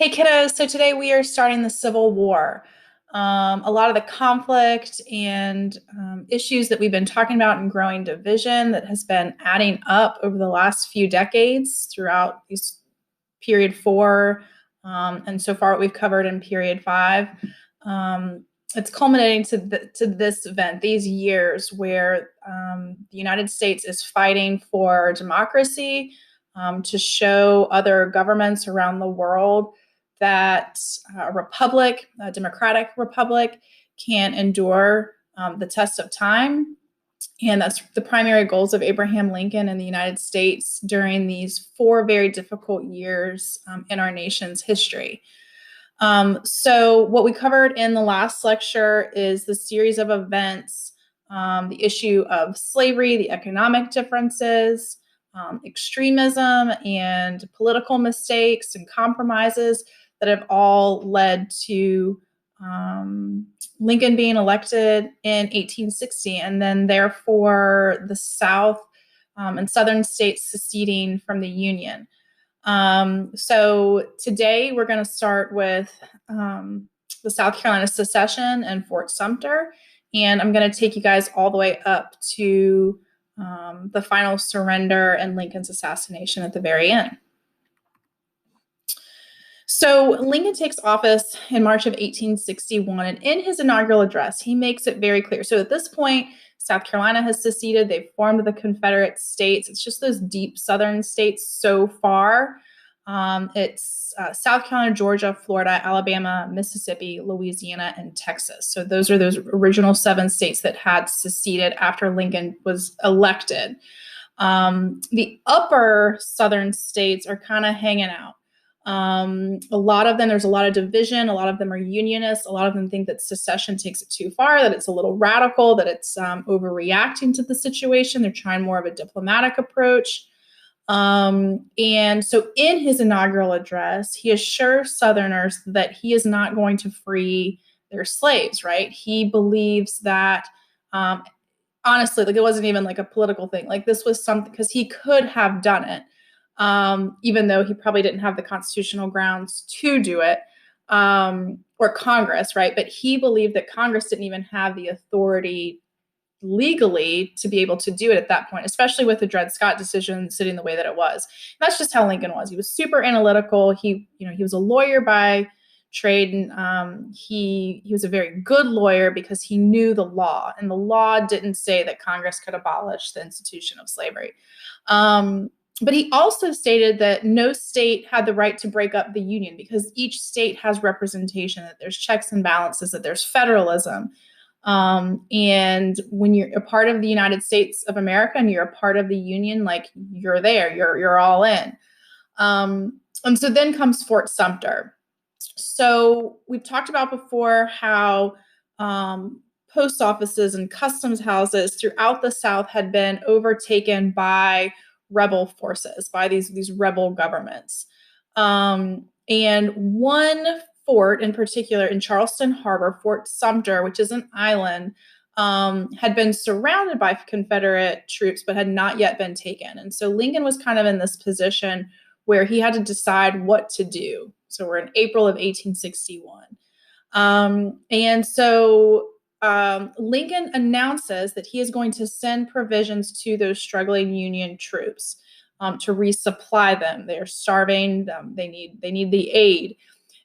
Hey kiddos, so today we are starting the Civil War. A lot of the conflict and issues that we've been talking about and growing division that has been adding up over the last few decades throughout these period 4 and so far what we've covered in period 5. It's culminating to this event, these years where the United States is fighting for democracy, to show other governments around the world that a republic, a democratic republic, can endure the test of time. And that's the primary goals of Abraham Lincoln and the United States during these 4 very difficult years in our nation's history. So what we covered in the last lecture is the series of events, the issue of slavery, the economic differences, extremism, and political mistakes and compromises that have all led to Lincoln being elected in 1860, and then therefore the South and Southern states seceding from the Union. So today we're going to start with the South Carolina secession and Fort Sumter, and I'm going to take you guys all the way up to the final surrender and Lincoln's assassination at the very end. So Lincoln takes office in March of 1861, and in his inaugural address, he makes it very clear. So at this point, South Carolina has seceded. They've formed the Confederate States. It's just those deep southern states so far. It's South Carolina, Georgia, Florida, Alabama, Mississippi, Louisiana, and Texas. So those are those original 7 states that had seceded after Lincoln was elected. The upper southern states are kind of hanging out. A lot of them, there's a lot of division. A lot of them are unionists. A lot of them think that secession takes it too far, that it's a little radical, that it's overreacting to the situation. They're trying more of a diplomatic approach. And so in his inaugural address, he assures Southerners that he is not going to free their slaves, right? He believes that, honestly, like it wasn't even like a political thing. Like this was something, because he could have done it. Even though he probably didn't have the constitutional grounds to do it, or Congress, right? But he believed that Congress didn't even have the authority legally to be able to do it at that point, especially with the Dred Scott decision sitting the way that it was. And that's just how Lincoln was. He was super analytical. He was a lawyer by trade, and he was a very good lawyer because he knew the law, and the law didn't say that Congress could abolish the institution of slavery. But he also stated that no state had the right to break up the Union because each state has representation, that there's checks and balances, that there's federalism. And when you're a part of the United States of America and you're a part of the Union, like you're there, you're all in. And so then comes Fort Sumter. So we've talked about before how post offices and customs houses throughout the South had been overtaken by rebel forces, by these rebel governments. And one fort in particular in Charleston Harbor, Fort Sumter, which is an island, had been surrounded by Confederate troops but had not yet been taken. And so Lincoln was kind of in this position where he had to decide what to do. So we're in April of 1861. And so Lincoln announces that he is going to send provisions to those struggling Union troops to resupply them. They're starving. They need the aid.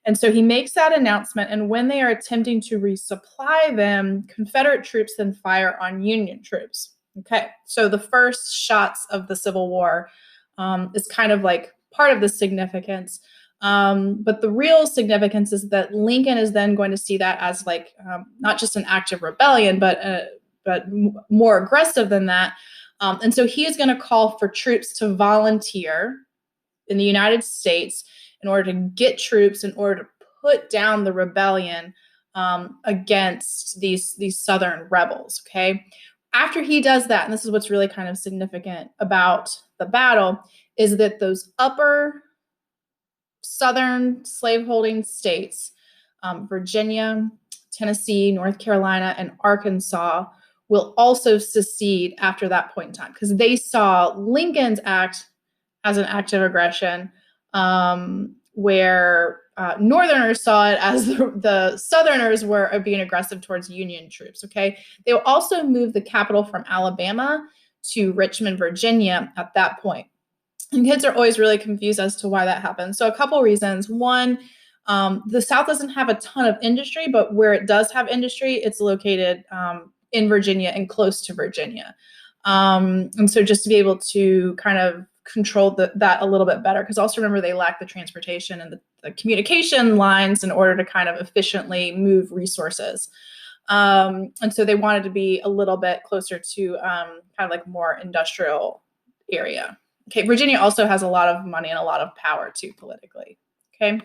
And so he makes that announcement. And when they are attempting to resupply them, Confederate troops then fire on Union troops. Okay, so the first shots of the Civil War is kind of like part of the significance. But the real significance is that Lincoln is then going to see that as like not just an act of rebellion, but more aggressive than that. And so he is going to call for troops to volunteer in the United States in order to get troops, in order to put down the rebellion against these Southern rebels. Okay. After he does that, and this is what's really kind of significant about the battle, is that those upper Southern slaveholding states, Virginia, Tennessee, North Carolina, and Arkansas, will also secede after that point in time because they saw Lincoln's act as an act of aggression, where Northerners saw it as the Southerners were being aggressive towards Union troops, okay? They will also move the capital from Alabama to Richmond, Virginia at that point. And kids are always really confused as to why that happened. So a couple reasons. One, the South doesn't have a ton of industry, but where it does have industry, it's located in Virginia and close to Virginia. And so just to be able to kind of control that a little bit better, because also remember they lack the transportation and the communication lines in order to kind of efficiently move resources. And so they wanted to be a little bit closer to kind of like more industrial area. Okay, Virginia also has a lot of money and a lot of power too politically. Okay.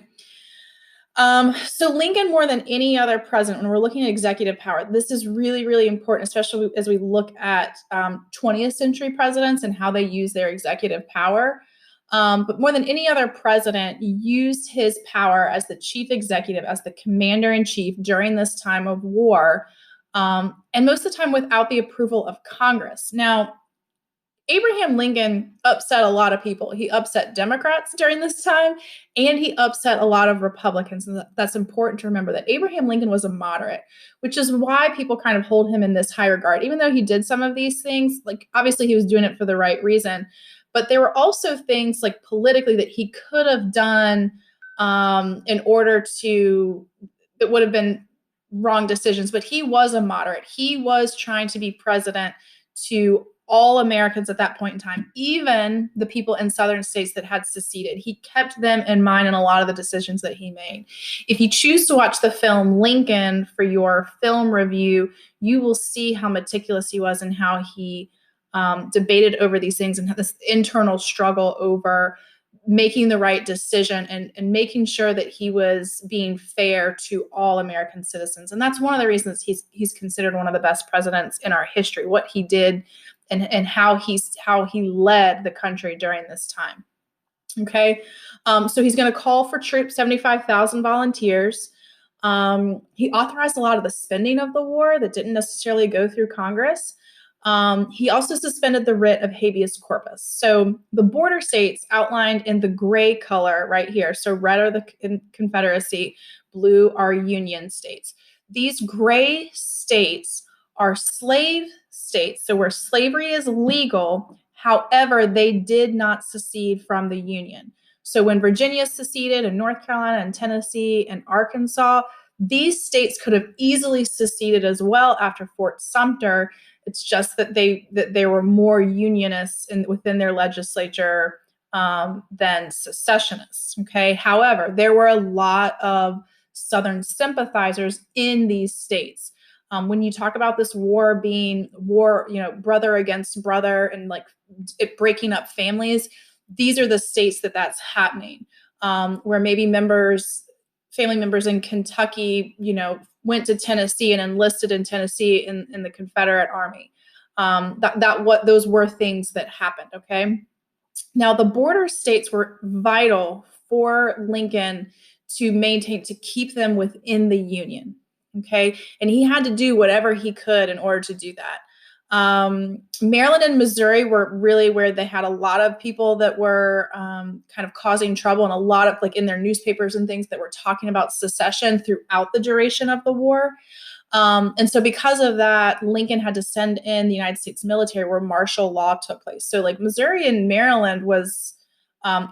So Lincoln, more than any other president, when we're looking at executive power, this is really, really important, especially as we look at 20th century presidents and how they use their executive power. But more than any other president, used his power as the chief executive, as the commander in chief during this time of war, and most of the time without the approval of Congress. Now, Abraham Lincoln upset a lot of people. He upset Democrats during this time, and he upset a lot of Republicans. And that's important to remember, that Abraham Lincoln was a moderate, which is why people kind of hold him in this high regard. Even though he did some of these things, like obviously he was doing it for the right reason, but there were also things like politically that he could have done in order to, that would have been wrong decisions. But he was a moderate. He was trying to be president to all Americans at that point in time, even the people in southern states that had seceded. He kept them in mind in a lot of the decisions that he made. If you choose to watch the film Lincoln for your film review, you will see how meticulous he was and how he debated over these things and had this internal struggle over making the right decision and making sure that he was being fair to all American citizens. And that's one of the reasons he's considered one of the best presidents in our history, what he did and how he led the country during this time. Okay, so he's going to call for troops, 75,000 volunteers. He authorized a lot of the spending of the war that didn't necessarily go through Congress. He also suspended the writ of habeas corpus. So the border states outlined in the gray color right here. So red are the Confederacy, blue are Union states. These gray states are slave states, so where slavery is legal. However, they did not secede from the Union. So when Virginia seceded, and North Carolina and Tennessee and Arkansas, these states could have easily seceded as well after Fort Sumter. It's just that they were more unionists within their legislature than secessionists. Okay. However, there were a lot of Southern sympathizers in these states. When you talk about this war being war, brother against brother, and like it breaking up families, these are the states that's happening, where maybe family members in Kentucky, went to Tennessee and enlisted in Tennessee in the Confederate Army. Those were things that happened. Okay. Now the border states were vital for Lincoln to keep them within the Union. Okay. And he had to do whatever he could in order to do that. Maryland and Missouri were really where they had a lot of people that were kind of causing trouble, and a lot of, like, in their newspapers and things, that were talking about secession throughout the duration of the war. And so because of that, Lincoln had to send in the United States military, where martial law took place. So like Missouri and Maryland was,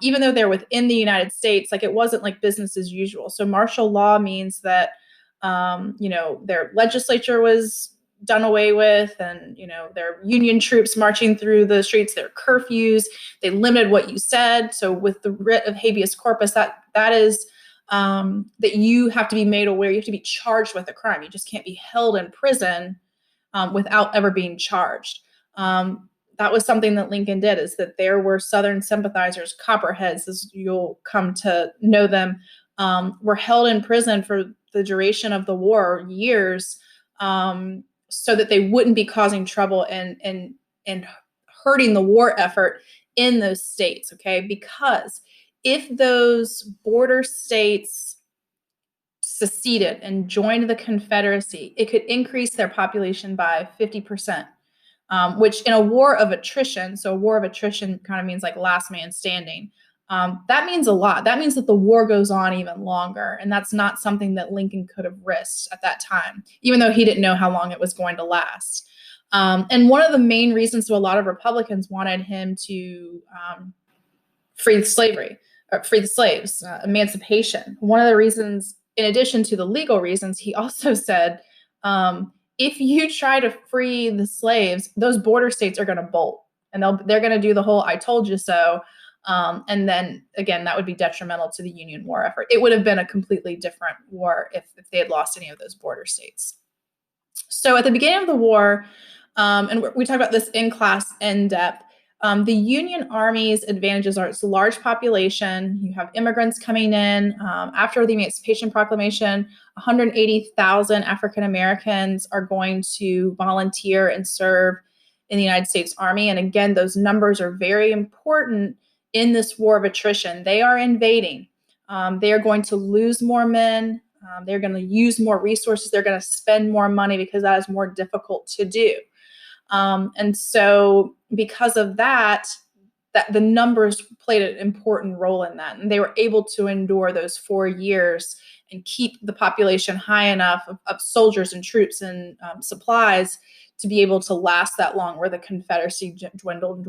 even though they're within the United States, like it wasn't like business as usual. So martial law means that, their legislature was done away with, and, their Union troops marching through the streets, their curfews, they limited what you said. So with the writ of habeas corpus, that is, that you have to be made aware, you have to be charged with a crime. You just can't be held in prison without ever being charged. That was something that Lincoln did, is that there were Southern sympathizers, Copperheads, as you'll come to know them, were held in prison for the duration of the war, years, so that they wouldn't be causing trouble and hurting the war effort in those states. Okay, because if those border states seceded and joined the Confederacy, it could increase their population by 50%, which in a war of attrition, so a war of attrition kind of means like last man standing, That means a lot. That means that the war goes on even longer. And that's not something that Lincoln could have risked at that time, even though he didn't know how long it was going to last. And one of the main reasons so a lot of Republicans wanted him to free slavery, or free the slaves, emancipation. One of the reasons, in addition to the legal reasons, he also said, if you try to free the slaves, those border states are going to bolt, and they're going to do the whole "I told you so." And then again, that would be detrimental to the Union war effort. It would have been a completely different war if they had lost any of those border states. So at the beginning of the war, and we talk about this in class in depth, the Union Army's advantages are its large population. You have immigrants coming in. After the Emancipation Proclamation, 180,000 African Americans are going to volunteer and serve in the United States Army. And again, those numbers are very important in this war of attrition. They are invading. They are going to lose more men. They're going to use more resources. They're going to spend more money because that is more difficult to do. And so because of that the numbers played an important role in that. And they were able to endure those 4 years and keep the population high enough of soldiers and troops and supplies to be able to last that long, where the Confederacy dwindled.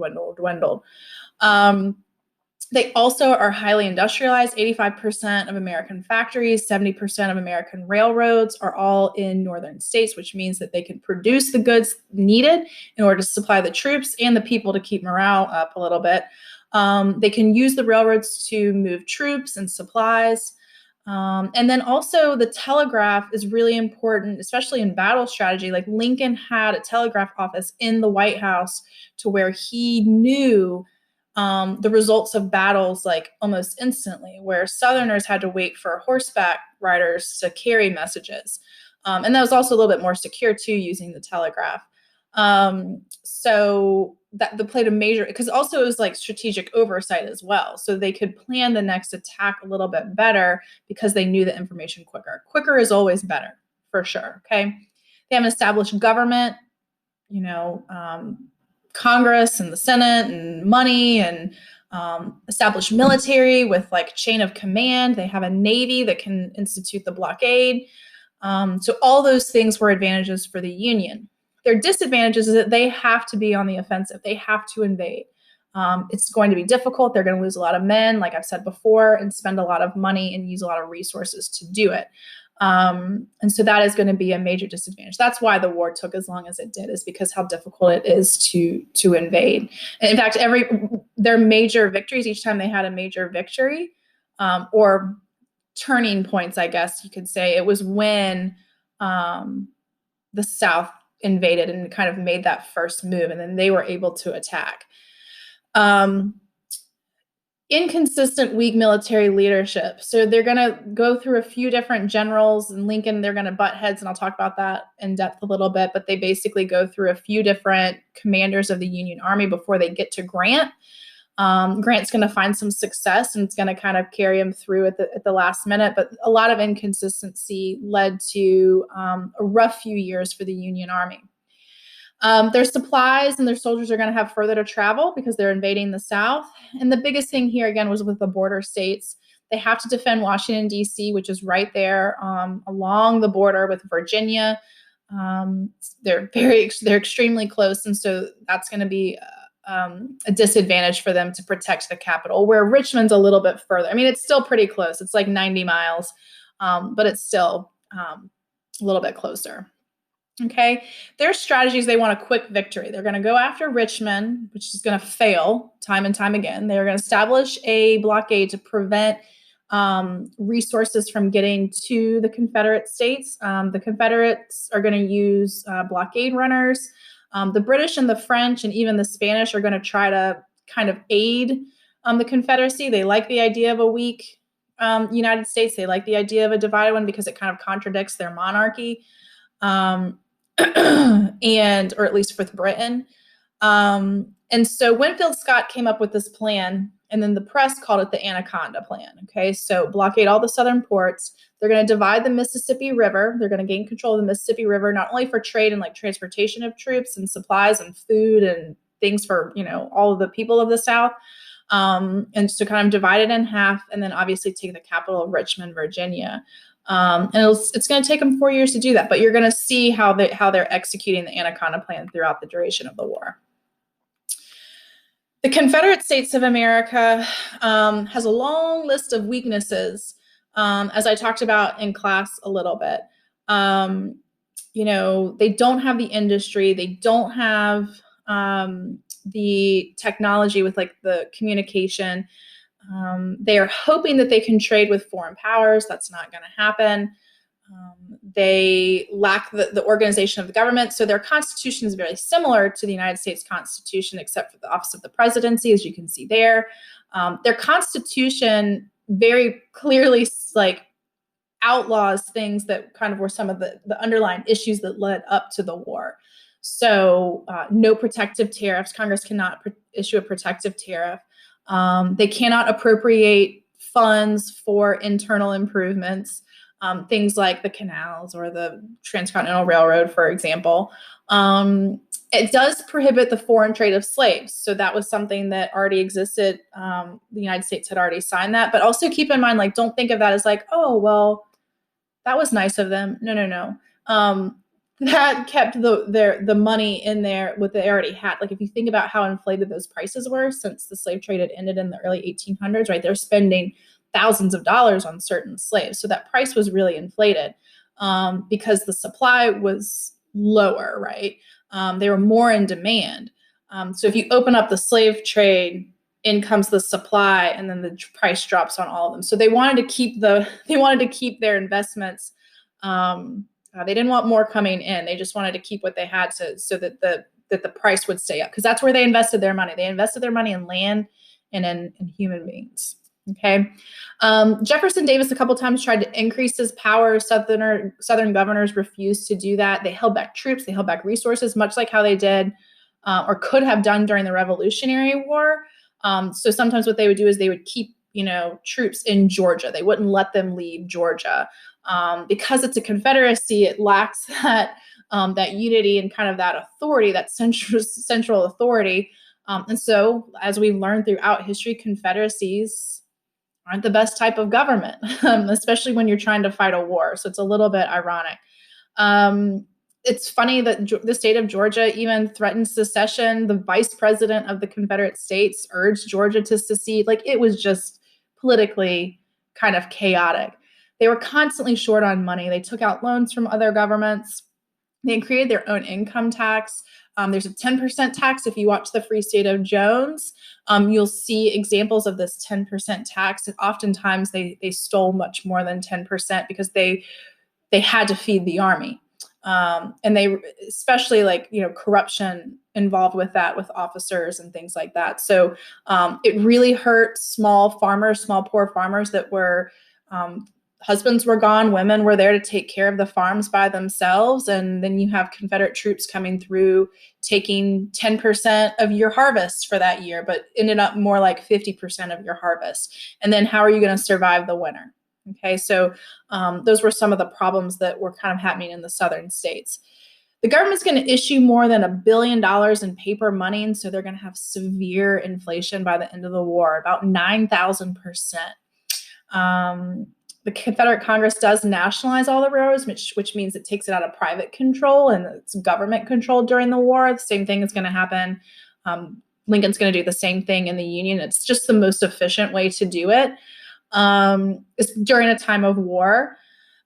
They also are highly industrialized. 85% of American factories, 70% of American railroads are all in northern states, which means that they can produce the goods needed in order to supply the troops and the people to keep morale up a little bit. They can use the railroads to move troops and supplies. And then also the telegraph is really important, especially in battle strategy. Like Lincoln had a telegraph office in the White House to where he knew the results of battles like almost instantly, where Southerners had to wait for horseback riders to carry messages. And that was also a little bit more secure too, using the telegraph. So that played a major, because also it was like strategic oversight as well. So they could plan the next attack a little bit better because they knew the information quicker. Quicker is always better, for sure. Okay. They have an established government, Congress and the Senate and money, and established military with like chain of command. They have a Navy that can institute the blockade. So all those things were advantages for the Union. Their disadvantages is that they have to be on the offensive. They have to invade. It's going to be difficult. They're going to lose a lot of men, like I've said before, and spend a lot of money and use a lot of resources to do it. And so that is going to be a major disadvantage. That's why the war took as long as it did, is because how difficult it is to invade. And in fact, their major victories, each time they had a major victory, or turning points, I guess you could say, it was when the South invaded and kind of made that first move, and then they were able to attack. Inconsistent, weak military leadership. So they're going to go through a few different generals, and Lincoln, they're going to butt heads, and I'll talk about that in depth a little bit, but they basically go through a few different commanders of the Union Army before they get to Grant. Grant's going to find some success, and it's going to kind of carry him through at the last minute, but a lot of inconsistency led to a rough few years for the Union Army. Their supplies and their soldiers are going to have further to travel because they're invading the South. And the biggest thing here, again, was with the border states. They have to defend Washington, D.C., which is right there along the border with Virginia. They're extremely close. And so that's going to be a disadvantage for them to protect the capital, where Richmond's a little bit further. I mean, it's still pretty close. It's like 90 miles, but it's still a little bit closer. Okay, their strategies, they want a quick victory. They're going to go after Richmond, which is going to fail time and time again. They're going to establish a blockade to prevent resources from getting to the Confederate states. The Confederates are going to use blockade runners. The British and the French and even the Spanish are going to try to kind of aid the Confederacy. They like the idea of a weak United States. They like the idea of a divided one because it kind of contradicts their monarchy. And or at least with Britain. And so Winfield Scott came up with this plan, and then the press called it the Anaconda Plan. Okay, so blockade all the southern ports. They're going to divide the Mississippi River. They're going to gain control of the Mississippi River, not only for trade and like transportation of troops and supplies and food and things for, all of the people of the South, And so kind of divide it in half, and then obviously take the capital of Richmond, Virginia. And it's going to take them 4 years to do that, but you're going to see how they're executing the Anaconda Plan throughout the duration of the war. The Confederate States of America has a long list of weaknesses, as I talked about in class a little bit. They don't have the industry, they don't have the technology with like the communication. They are hoping that they can trade with foreign powers. That's not going to happen. They lack the organization of the government. So their constitution is very similar to the United States Constitution, except for the office of the presidency, as you can see there. Their constitution very clearly like outlaws things that kind of were some of the underlying issues that led up to the war. So no protective tariffs. Congress cannot issue a protective tariff. They cannot appropriate funds for internal improvements. Things like the canals or the Transcontinental Railroad, for example. It does prohibit the foreign trade of slaves. So that was something that already existed. The United States had already signed that. But also keep in mind, like, don't think of that as like, oh, well, that was nice of them. No. That kept the money in there, what they already had. Like, if you think about how inflated those prices were since the slave trade had ended in the early 1800s, right? They're spending thousands of dollars on certain slaves. So that price was really inflated because the supply was lower, right? They were more in demand. So if you open up the slave trade, in comes the supply, and then the price drops on all of them. So they wanted to keep their investments. They didn't want more coming in. They just wanted to keep what they had so that the price would stay up, because that's where they invested their money. They invested their money in land and in human beings. Okay. Jefferson Davis a couple times tried to increase his power. Southern governors refused to do that. They held back troops. They held back resources, much like how they did or could have done during the Revolutionary War. So sometimes what they would do is they would keep, troops in Georgia. They wouldn't let them leave Georgia. Because it's a confederacy, it lacks that unity and kind of that authority, that central authority. And so, as we've learned throughout history, confederacies aren't the best type of government, especially when you're trying to fight a war. So it's a little bit ironic. It's funny that the state of Georgia even threatened secession. The vice president of the Confederate States urged Georgia to secede. Like, it was just politically kind of chaotic. They were constantly short on money. They took out loans from other governments. They created their own income tax. There's a 10% tax. If you watch The Free State of Jones, you'll see examples of this 10% tax. And oftentimes they stole much more than 10% because they had to feed the army. And they, especially corruption involved with that, with officers and things like that. So it really hurt small poor farmers that were, husbands were gone, women were there to take care of the farms by themselves. And then you have Confederate troops coming through, taking 10% of your harvest for that year, but ended up more like 50% of your harvest. And then how are you going to survive the winter? Okay, so those were some of the problems that were kind of happening in the southern states. The government's going to issue more than $1 billion in paper money, and so they're going to have severe inflation by the end of the war, about 9,000%. The Confederate Congress does nationalize all the railroads, which means it takes it out of private control and it's government controlled during the war. The same thing is going to happen. Lincoln's going to do the same thing in the Union. It's just the most efficient way to do it. It's during a time of war.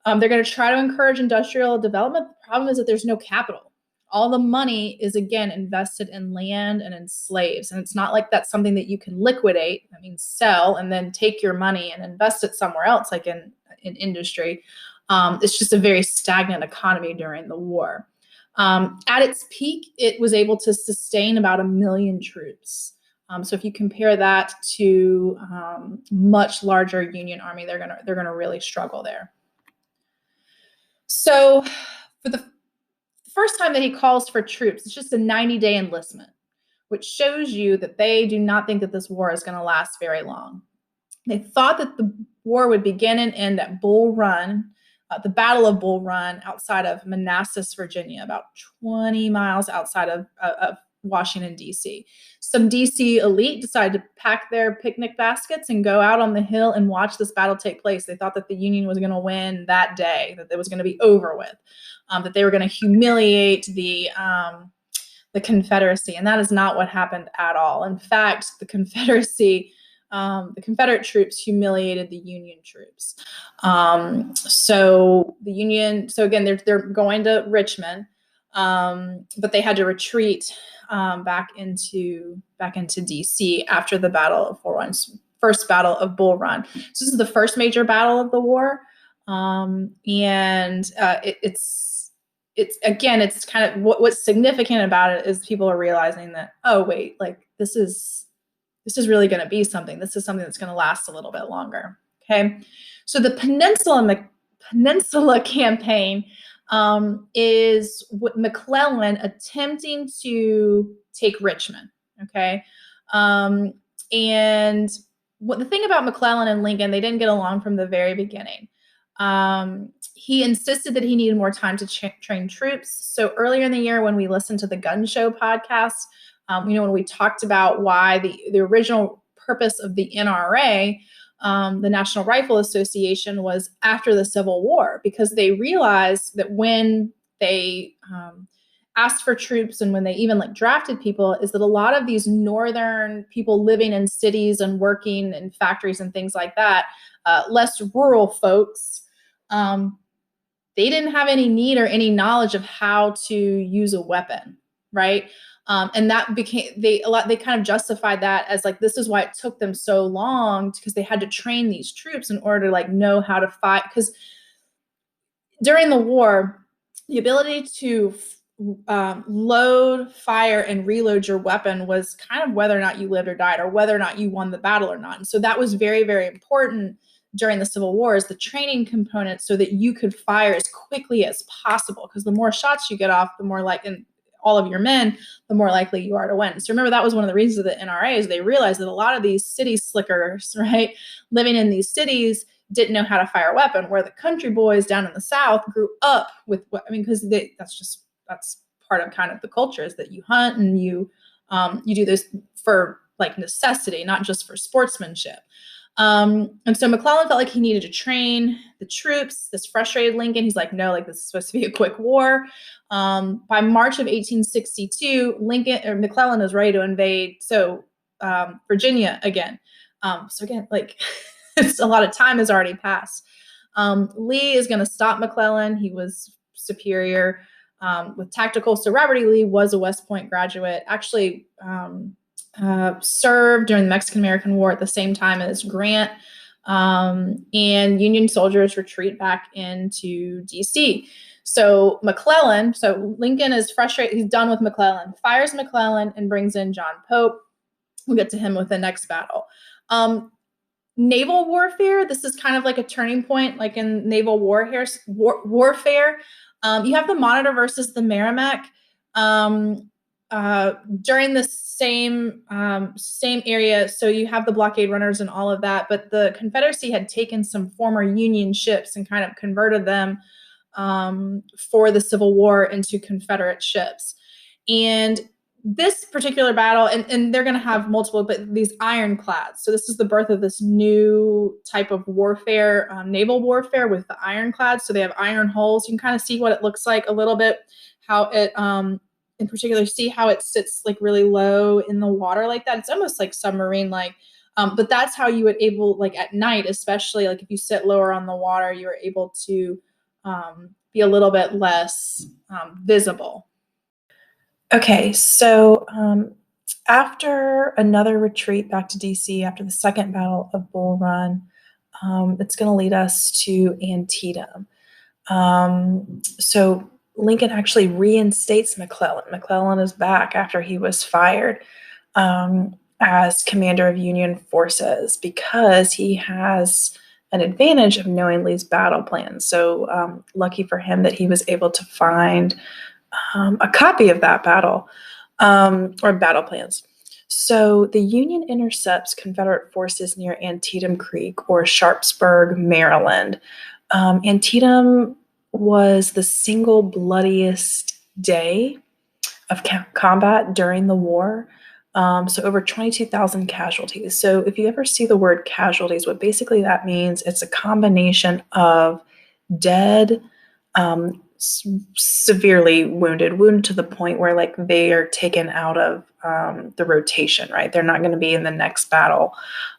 They're going to try to encourage industrial development. The problem is that there's no capital. All the money is, again, invested in land and in slaves. And it's not like that's something that you can liquidate, I mean, sell, and then take your money and invest it somewhere else, like in industry. It's just a very stagnant economy during the war. At its peak, it was able to sustain about 1 million troops. So if you compare that to much larger Union Army, they're gonna really struggle there. So for the first time that he calls for troops, it's just a 90-day enlistment, which shows you that they do not think that this war is going to last very long. They thought that the war would begin and end at Bull Run, the Battle of Bull Run, outside of Manassas, Virginia, about 20 miles outside of Washington, D.C. Some D.C. elite decided to pack their picnic baskets and go out on the Hill and watch this battle take place. They thought that the Union was going to win that day, that it was going to be over with, that they were going to humiliate the Confederacy. And that is not what happened at all. In fact, the Confederate troops humiliated the Union troops. So again, they're going to Richmond, but they had to retreat back into DC after the Battle of Bull Run, first Battle of Bull Run. So this is the first major battle of the war, and it's kind of what's significant about it is people are realizing that, oh wait, like this is really going to be something. This is something that's going to last a little bit longer. Okay, so the Peninsula Campaign is McClellan attempting to take Richmond. Okay, and the thing about McClellan and Lincoln, they didn't get along from the very beginning. He insisted that he needed more time to train troops. So earlier in the year, when we listened to the Gun Show podcast, when we talked about why the original purpose of the NRA, the National Rifle Association, was after the Civil War, because they realized that when they asked for troops and when they even drafted people, is that a lot of these northern people living in cities and working in factories and things like that, less rural folks, they didn't have any need or any knowledge of how to use a weapon, right? And that became, they kind of justified that as this is why it took them so long, because they had to train these troops in order to know how to fight. Because during the war, the ability to load, fire, and reload your weapon was kind of whether or not you lived or died, or whether or not you won the battle or not. And so that was very, very important during the Civil War, is the training component, so that you could fire as quickly as possible. Because the more shots you get off, the more and all of your men, the more likely you are to win. So remember, that was one of the reasons of the NRA, is they realized that a lot of these city slickers, right, living in these cities, didn't know how to fire a weapon, where the country boys down in the South grew up with, because that's part of kind of the culture, is that you hunt and you do this for necessity, not just for sportsmanship. And so McClellan felt like he needed to train the troops. This frustrated Lincoln. He's like, no, this is supposed to be a quick war. By March of 1862, McClellan is ready to invade Virginia again. So again, it's a lot of time has already passed. Lee is going to stop McClellan. He was superior with tactical. So Robert E. Lee was a West Point graduate, actually served during the Mexican-American War at the same time as Grant, and Union soldiers retreat back into D.C. So Lincoln is frustrated. He's done with McClellan, fires McClellan, and brings in John Pope. We'll get to him with the next battle. Naval warfare, this is kind of a turning point, in naval warfare. You have the Monitor versus the Merrimack. During the same area, so you have the blockade runners and all of that, but the Confederacy had taken some former Union ships and kind of converted them for the Civil War into Confederate ships. And this particular battle, and they're going to have multiple, but these ironclads. So this is the birth of this new type of warfare, naval warfare, with the ironclads. So they have iron hulls. You can kind of see what it looks like a little bit, how it in particular, see how it sits really low in the water like that. It's almost like submarine but that's how you would at night, especially if you sit lower on the water, you're able to be a little bit less visible. Okay, so after another retreat back to DC, after the second Battle of Bull Run, it's going to lead us to Antietam. So Lincoln actually reinstates McClellan. McClellan is back after he was fired as commander of Union forces, because he has an advantage of knowing Lee's battle plans. So lucky for him that he was able to find a copy of that battle or battle plans. So the Union intercepts Confederate forces near Antietam Creek, or Sharpsburg, Maryland. Antietam was the single bloodiest day of combat during the war. So over 22,000 casualties. So if you ever see the word casualties, what basically that means, it's a combination of dead, severely wounded to the point where like they are taken out of the rotation, right? They're not going to be in the next battle.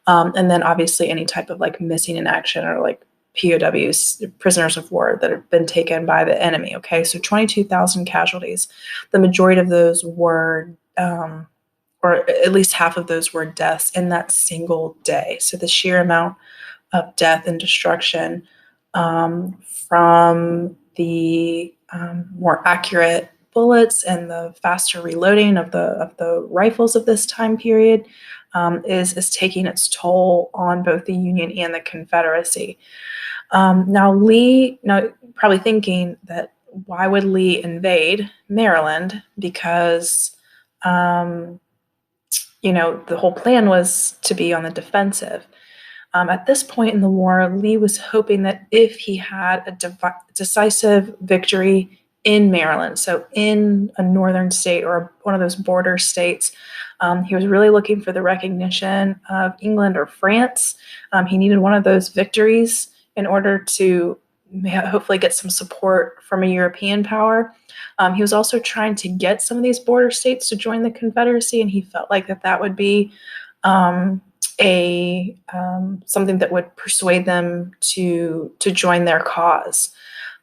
And then obviously any type of like missing in action or like POWs, prisoners of war that have been taken by the enemy. Okay, so 22,000 casualties. The majority of those were, or at least half of those were deaths in that single day. So the sheer amount of death and destruction from the more accurate bullets and the faster reloading of the rifles of this time period is taking its toll on both the Union and the Confederacy. Now Lee, probably thinking that why would Lee invade Maryland? Because the whole plan was to be on the defensive. At this point in the war, Lee was hoping that if he had a decisive victory in Maryland, so in a northern state or one of those border states, he was really looking for the recognition of England or France. He needed one of those victories in order to hopefully get some support from a European power. He was also trying to get some of these border states to join the Confederacy, and he felt like that would be something that would persuade them to join their cause.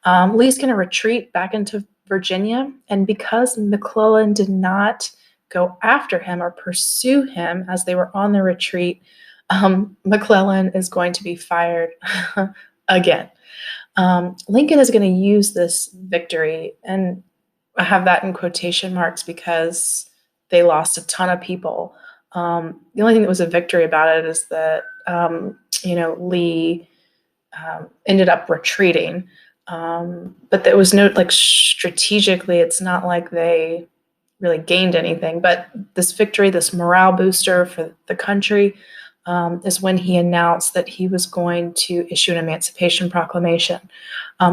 Lee's going to retreat back into Virginia, and because McClellan did not go after him or pursue him as they were on the retreat, McClellan is going to be fired again. Lincoln is going to use this victory, and I have that in quotation marks because they lost a ton of people. The only thing that was a victory about it is that Lee ended up retreating, but there was no strategically. It's not like they really gained anything. But this victory, this morale booster for the country, is when he announced that he was going to issue an Emancipation Proclamation,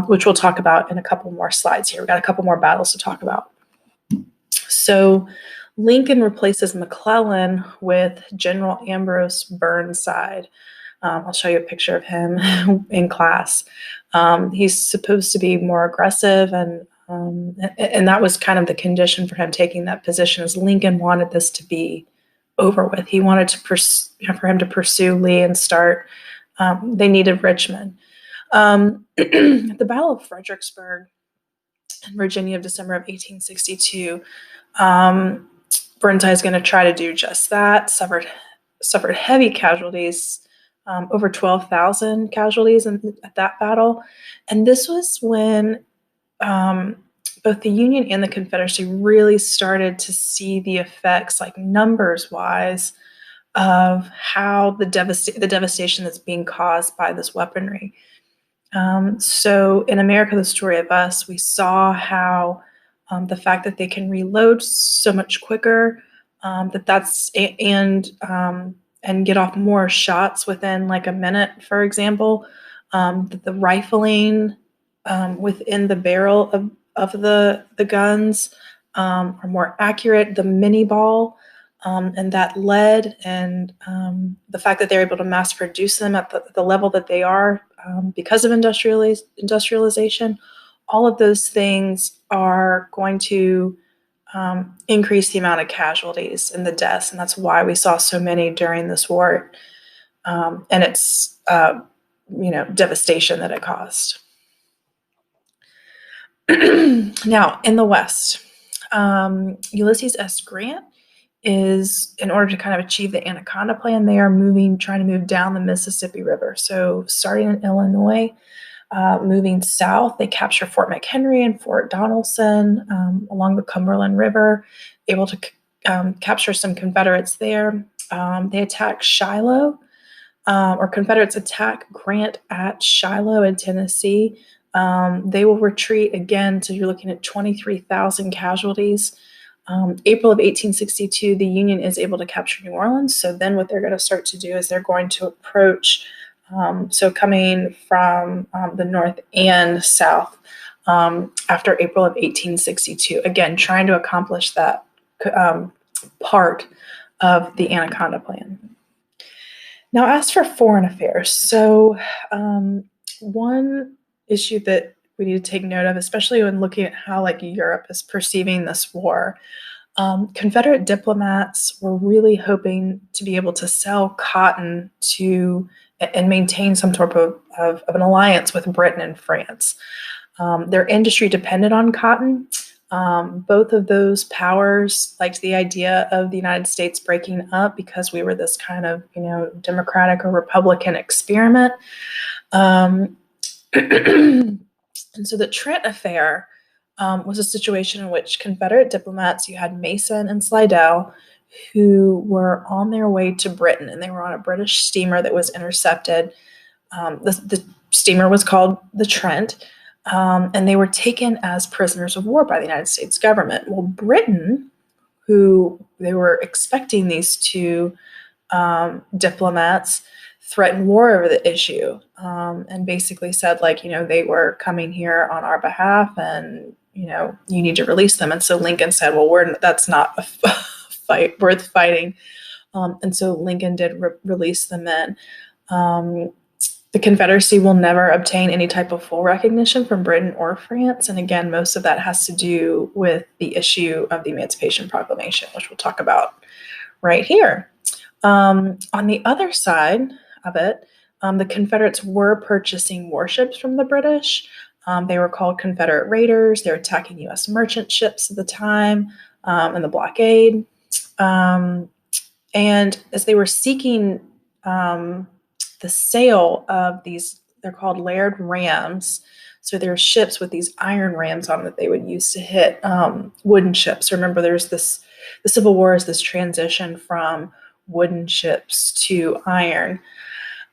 which we'll talk about in a couple more slides here. We've got a couple more battles to talk about. So Lincoln replaces McClellan with General Ambrose Burnside. I'll show you a picture of him in class. He's supposed to be more aggressive, and that was kind of the condition for him taking that position, is Lincoln wanted this to be over with. He wanted for him to pursue Lee and start. They needed Richmond. The Battle of Fredericksburg in Virginia of December of 1862, Burnside is going to try to do just that. Suffered heavy casualties, over 12,000 casualties at that battle, and this was when both the Union and the Confederacy really started to see the effects, like numbers-wise, of how the devastation that's being caused by this weaponry. So in America, the Story of Us, we saw how the fact that they can reload so much quicker, and get off more shots within like a minute, for example, that the rifling within the barrel of the guns are more accurate, the mini ball, and that lead, and the fact that they're able to mass produce them at the level that they are because of industrialization. All of those things are going to increase the amount of casualties and the deaths, and that's why we saw so many during this war, and it's devastation that it caused. Now, in the West, Ulysses S. Grant is, in order to kind of achieve the Anaconda Plan, they are trying to move down the Mississippi River. So starting in Illinois, moving south, they capture Fort McHenry and Fort Donelson along the Cumberland River, able to capture some Confederates there. They attack Shiloh, or Confederates attack Grant at Shiloh in Tennessee. They will retreat again, so you're looking at 23,000 casualties. April of 1862, the Union is able to capture New Orleans. So then what they're going to start to do is they're going to approach, so coming from the north and south, after April of 1862, again, trying to accomplish that part of the Anaconda Plan. Now, as for foreign affairs, so one issue that we need to take note of, especially when looking at how Europe is perceiving this war, Confederate diplomats were really hoping to be able to sell cotton to and maintain some sort of an alliance with Britain and France. Their industry depended on cotton. Both of those powers liked the idea of the United States breaking up because we were this kind of, Democratic or Republican experiment. And so the Trent Affair was a situation in which Confederate diplomats, you had Mason and Slidell, who were on their way to Britain, and they were on a British steamer that was intercepted. The steamer was called the Trent, and they were taken as prisoners of war by the United States government. Well, Britain, who they were expecting these two diplomats, threatened war over the issue, and basically said, they were coming here on our behalf, and you need to release them. And so Lincoln said, well, that's not a fight worth fighting. And so Lincoln did release the men. The Confederacy will never obtain any type of full recognition from Britain or France. And again, most of that has to do with the issue of the Emancipation Proclamation, which we'll talk about right here. On the other side of it, the Confederates were purchasing warships from the British. They were called Confederate raiders. They were attacking U.S. merchant ships at the time in the blockade. And as they were seeking the sale of these, they're called layered rams. So they're ships with these iron rams on them that they would use to hit wooden ships. Remember, the Civil War is this transition from wooden ships to iron.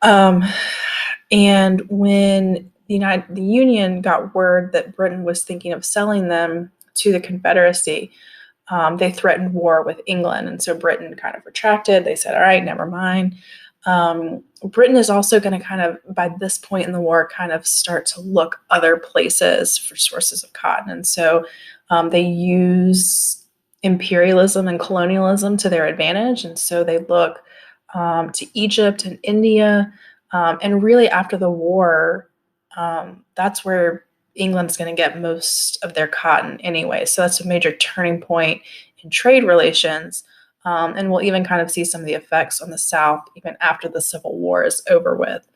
And when the Union got word that Britain was thinking of selling them to the Confederacy, they threatened war with England. And so Britain kind of retracted. They said, all right, never mind. Britain is also going to kind of, by this point in the war, kind of start to look other places for sources of cotton. And so they use imperialism and colonialism to their advantage. And so they look to Egypt and India. And really after the war, that's where England's going to get most of their cotton anyway. So that's a major turning point in trade relations. And we'll even kind of see some of the effects on the South even after the Civil War is over with.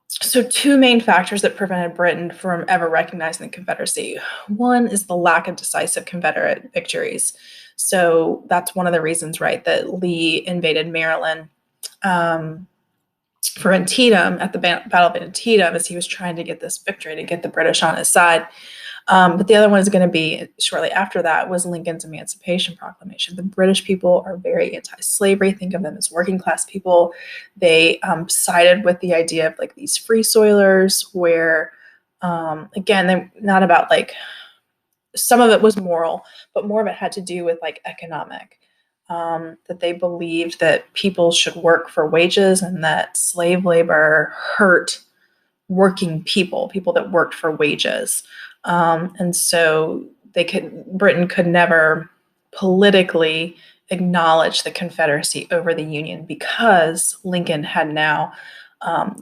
So two main factors that prevented Britain from ever recognizing the Confederacy. One is the lack of decisive Confederate victories. So that's one of the reasons, right, that Lee invaded Maryland for Antietam at the Battle of Antietam, as he was trying to get this victory to get the British on his side. But the other one is going to be shortly after that was Lincoln's Emancipation Proclamation. The British people are very anti-slavery. Think of them as working class people. They sided with the idea of these free soilers where, again, they're not about some of it was moral, but more of it had to do with economic. That they believed that people should work for wages and that slave labor hurt working people that worked for wages. And so Britain could never politically acknowledge the Confederacy over the Union because Lincoln had now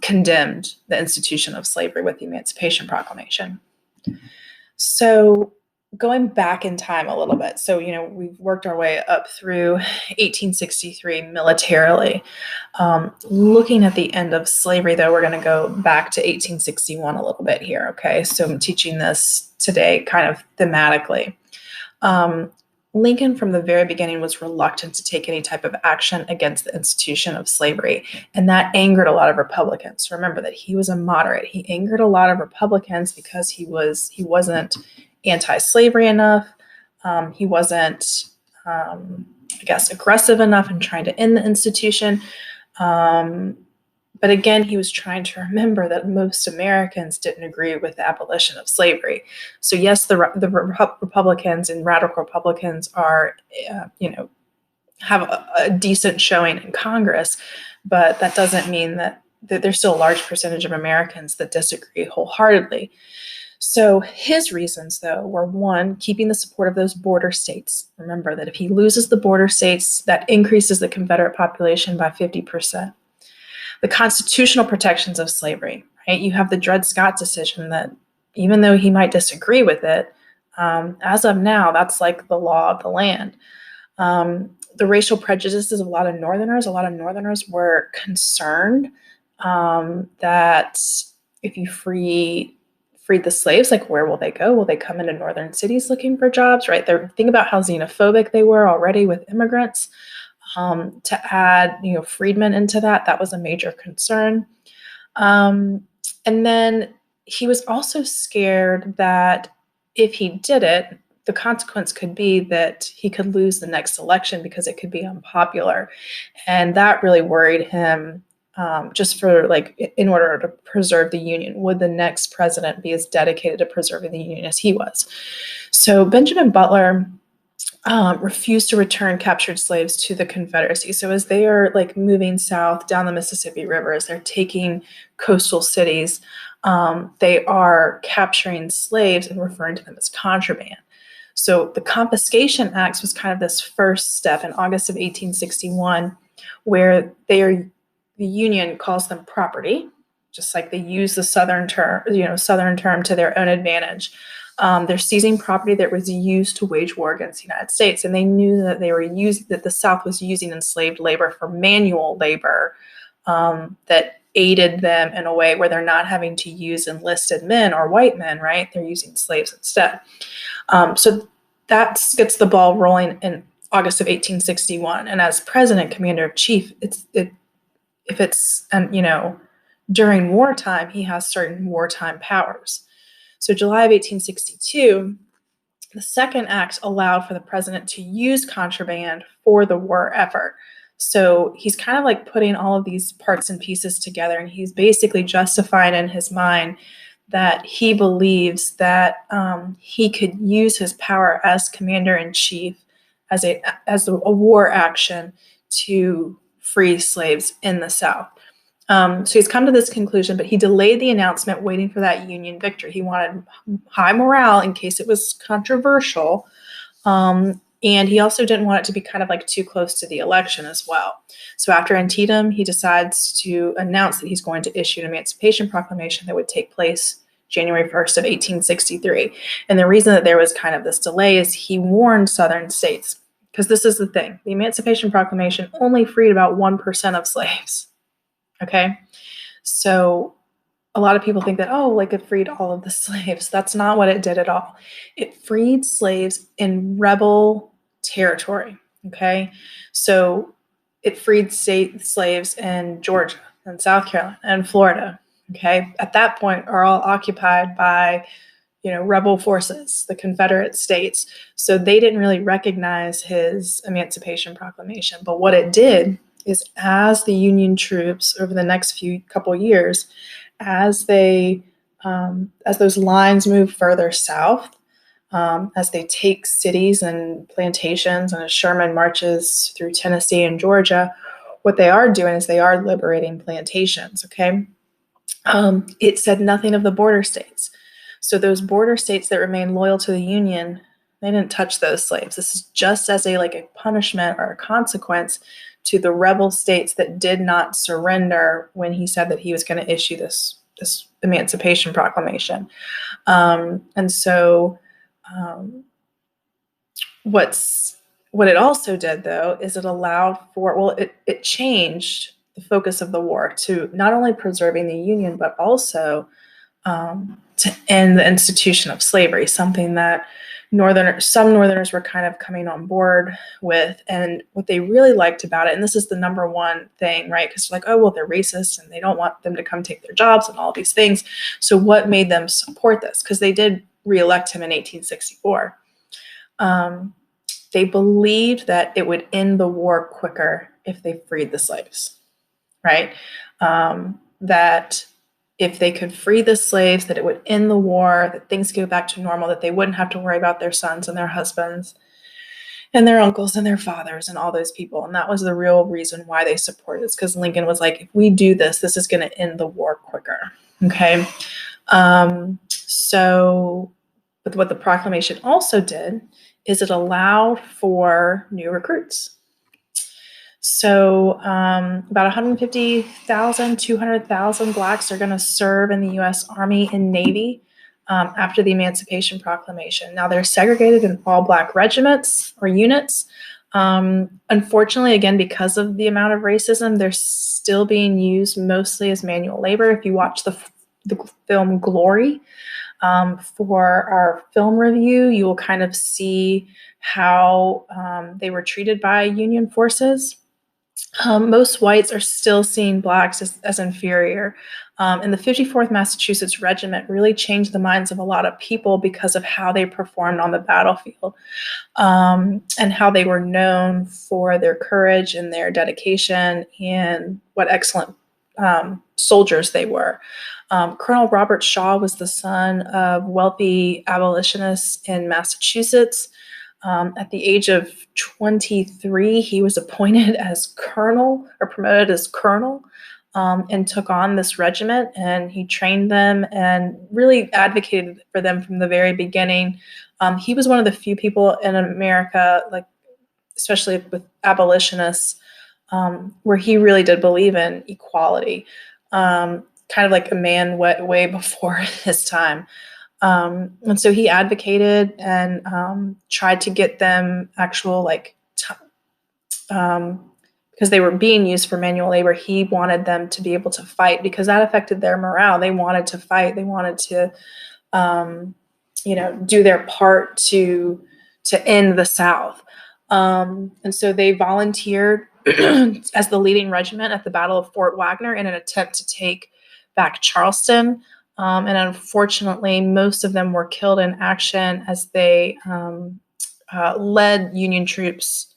condemned the institution of slavery with the Emancipation Proclamation. So going back in time a little bit. So, we've worked our way up through 1863 militarily. Looking at the end of slavery, though, we're going to go back to 1861 a little bit here, okay? So I'm teaching this today kind of thematically. Lincoln, from the very beginning, was reluctant to take any type of action against the institution of slavery, and that angered a lot of Republicans. Remember that he was a moderate. He angered a lot of Republicans because he wasn't anti-slavery enough. He wasn't, aggressive enough in trying to end the institution. But again, he was trying to remember that most Americans didn't agree with the abolition of slavery. So yes, the Republicans and radical Republicans are, have a decent showing in Congress, but that doesn't mean that there's still a large percentage of Americans that disagree wholeheartedly. So his reasons, though, were one, keeping the support of those border states. Remember that if he loses the border states, that increases the Confederate population by 50%. The constitutional protections of slavery, right? You have the Dred Scott decision that even though he might disagree with it, as of now, that's like the law of the land. The racial prejudices of a lot of Northerners were concerned that if you freed the slaves, like where will they go? Will they come into northern cities looking for jobs, right? Think about how xenophobic they were already with immigrants. To add, freedmen into that was a major concern. And then he was also scared that if he did it, the consequence could be that he could lose the next election because it could be unpopular. And that really worried him, just for in order to preserve the Union. Would the next president be as dedicated to preserving the Union as he was? So Benjamin Butler refused to return captured slaves to the Confederacy. So as they are moving south down the Mississippi River, as they're taking coastal cities, they are capturing slaves and referring to them as contraband. So the Confiscation Acts was kind of this first step in August of 1861, where the Union calls them property, just like they use the Southern term to their own advantage. They're seizing property that was used to wage war against the United States, and they knew that that the South was using enslaved labor for manual labor that aided them in a way where they're not having to use enlisted men or white men, right? They're using slaves instead. So that gets the ball rolling in August of 1861. And as president, commander in chief, during wartime, he has certain wartime powers. So July of 1862, the second act allowed for the president to use contraband for the war effort. So he's kind of putting all of these parts and pieces together, and he's basically justifying in his mind that he believes that he could use his power as commander-in-chief as a war action to free slaves in the South. So he's come to this conclusion, but he delayed the announcement, waiting for that Union victory. He wanted high morale in case it was controversial. And he also didn't want it to be kind of too close to the election as well. So after Antietam, he decides to announce that he's going to issue an Emancipation Proclamation that would take place January 1st of 1863. And the reason that there was kind of this delay is he warned Southern states, because this is the thing. The Emancipation Proclamation only freed about 1% of slaves. Okay, so a lot of people think that, it freed all of the slaves. That's not what it did at all. It freed slaves in rebel territory. Okay, so it freed slaves in Georgia and South Carolina and Florida. Okay, at that point are all occupied by rebel forces, the Confederate states. So they didn't really recognize his Emancipation Proclamation. But what it did is, as the Union troops over the next couple years, as those lines move further south, as they take cities and plantations, and as Sherman marches through Tennessee and Georgia, what they are doing is they are liberating plantations. Okay, it said nothing of the border states. So those border states that remain loyal to the Union, they didn't touch those slaves. This is just as a punishment or a consequence to the rebel states that did not surrender when he said that he was going to issue this Emancipation Proclamation. And so what it also did, though, is it allowed for, it changed the focus of the war to not only preserving the Union, but also to end the institution of slavery, something that some Northerners were kind of coming on board with. And what they really liked about it, and this is the number one thing, right? Because they're they're racist and they don't want them to come take their jobs and all these things. So what made them support this? Because they did reelect him in 1864. They believed that it would end the war quicker if they freed the slaves, right? That if they could free the slaves, that it would end the war, that things go back to normal, that they wouldn't have to worry about their sons and their husbands and their uncles and their fathers and all those people. And that was the real reason why they supported it, because Lincoln was like, if we do this, this is going to end the war quicker. Okay. So, but what the proclamation also did is it allowed for new recruits. So about 150,000, 200,000 Blacks are going to serve in the U.S. Army and Navy after the Emancipation Proclamation. Now, they're segregated in all Black regiments or units. Unfortunately, again, because of the amount of racism, they're still being used mostly as manual labor. If you watch the film Glory, for our film review, you will kind of see how they were treated by Union forces. Most whites are still seeing Blacks as inferior. And the 54th Massachusetts Regiment really changed the minds of a lot of people because of how they performed on the battlefield, and how they were known for their courage and their dedication and what excellent soldiers they were. Colonel Robert Shaw was the son of wealthy abolitionists in Massachusetts. At the age of 23, he was appointed as colonel or promoted as colonel, and took on this regiment, and he trained them and really advocated for them from the very beginning. He was one of the few people in America, like especially with abolitionists, where he really did believe in equality, kind of like a man way before his time. And so he advocated and tried to get them actual because they were being used for manual labor. He wanted them to be able to fight because that affected their morale. They wanted to fight. They wanted to, do their part to end the South. And so they volunteered as the leading regiment at the Battle of Fort Wagner in an attempt to take back Charleston. And unfortunately, most of them were killed in action as they led Union troops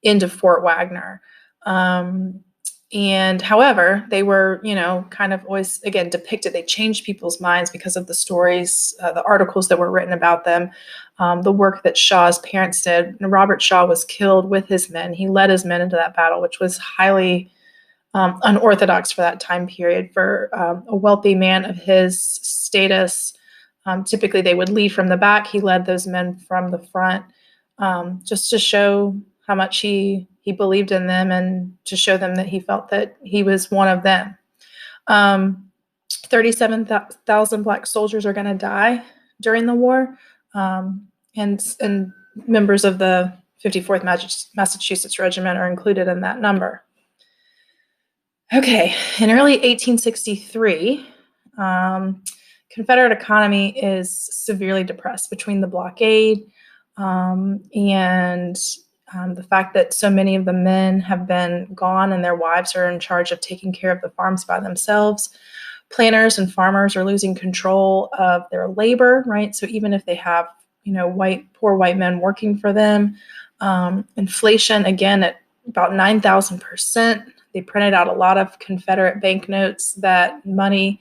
into Fort Wagner. And however, they were, kind of always, again, depicted. They changed people's minds because of the stories, the articles that were written about them, the work that Shaw's parents did. And Robert Shaw was killed with his men. He led his men into that battle, which was highly unorthodox for that time period. For a wealthy man of his status, typically they would lead from the back. He led those men from the front, just to show how much he believed in them and to show them that he felt that he was one of them. 37,000 Black soldiers are going to die during the war, and members of the 54th Massachusetts Regiment are included in that number. Okay, in early 1863, Confederate economy is severely depressed between the blockade and the fact that so many of the men have been gone and their wives are in charge of taking care of the farms by themselves. Planters and farmers are losing control of their labor, right? So even if they have, poor white men working for them, inflation, again, at about 9,000%. They printed out a lot of Confederate banknotes, that money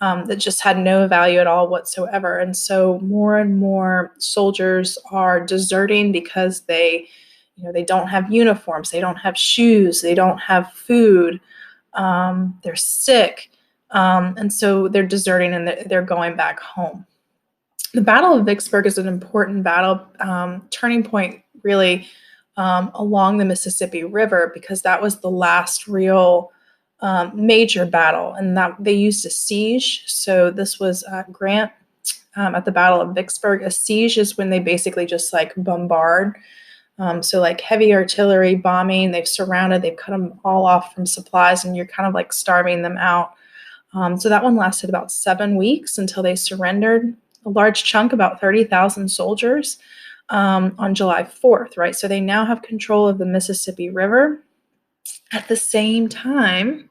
that just had no value at all whatsoever. And so more and more soldiers are deserting because they don't have uniforms, they don't have shoes, they don't have food, they're sick, and so they're deserting and they're going back home. The Battle of Vicksburg is an important battle, turning point really along the Mississippi River, because that was the last real major battle, and that they used a siege. So this was Grant at the Battle of Vicksburg. A siege is when they basically just bombard. So heavy artillery bombing, they've surrounded, they've cut them all off from supplies, and you're kind of starving them out. So that one lasted about 7 weeks until they surrendered. A large chunk, about 30,000 soldiers, on July 4th, right? So they now have control of the Mississippi River at the same time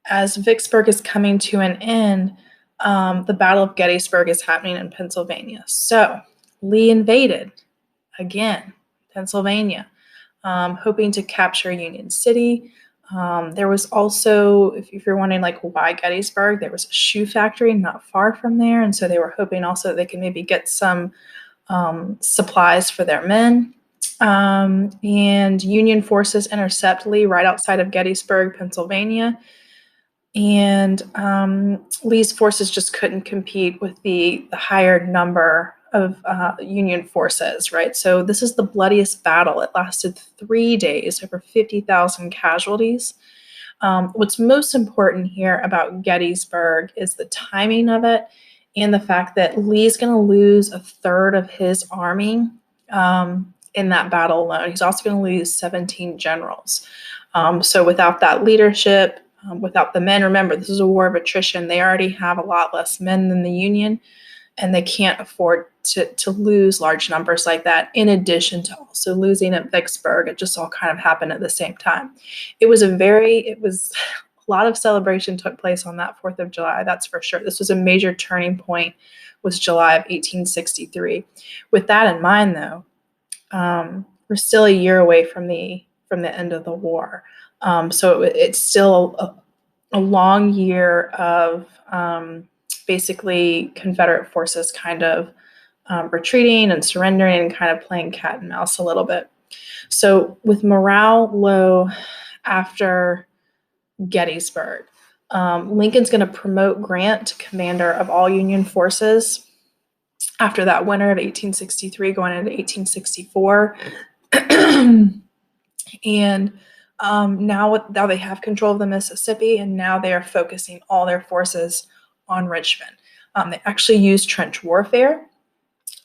as Vicksburg is coming to an end. The Battle of Gettysburg is happening in Pennsylvania. So Lee invaded again Pennsylvania, hoping to capture Union City. There was also, if you're wondering why Gettysburg, there was a shoe factory not far from there, and so they were hoping also that they could maybe get some supplies for their men. And Union forces intercept Lee right outside of Gettysburg, Pennsylvania. And Lee's forces just couldn't compete with the higher number of Union forces, right? So this is the bloodiest battle. It lasted 3 days, over 50,000 casualties. What's most important here about Gettysburg is the timing of it and the fact that Lee's going to lose a third of his army in that battle alone. He's also going to lose 17 generals. So without that leadership, without the men, remember, this is a war of attrition. They already have a lot less men than the Union, and they can't afford to lose large numbers like that, in addition to also losing at Vicksburg. It just all kind of happened at the same time. It was a lot of celebration took place on that 4th of July, that's for sure. This was a major turning point, was July of 1863. With that in mind, though, we're still a year away from the end of the war. So it's still a long year of basically Confederate forces kind of retreating and surrendering and kind of playing cat and mouse a little bit. So with morale low after Gettysburg, Lincoln's going to promote Grant to commander of all Union forces after that winter of 1863 going into 1864. And now they have control of the Mississippi, and now they are focusing all their forces on Richmond. They actually used trench warfare.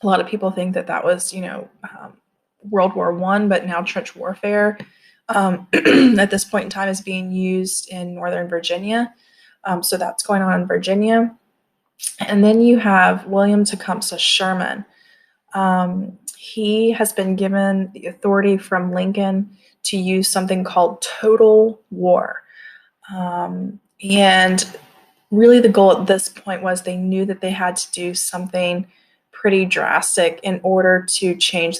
A lot of people think that was, World War I, but now trench warfare at this point in time is being used in Northern Virginia. So that's going on in Virginia. And then you have William Tecumseh Sherman. He has been given the authority from Lincoln to use something called total war. And really the goal at this point was they knew that they had to do something pretty drastic in order to change,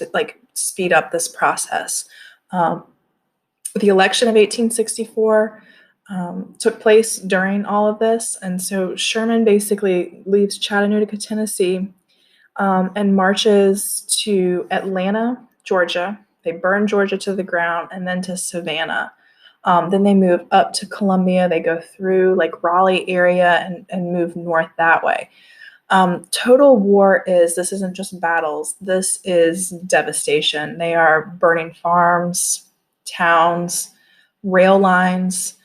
speed up this process. The election of 1864 took place during all of this. And so Sherman basically leaves Chattanooga, Tennessee, and marches to Atlanta, Georgia. They burn Georgia to the ground, and then to Savannah. Then they move up to Columbia. They go through Raleigh area and move north that way. Total war this isn't just battles. This is devastation. They are burning farms, towns, rail lines,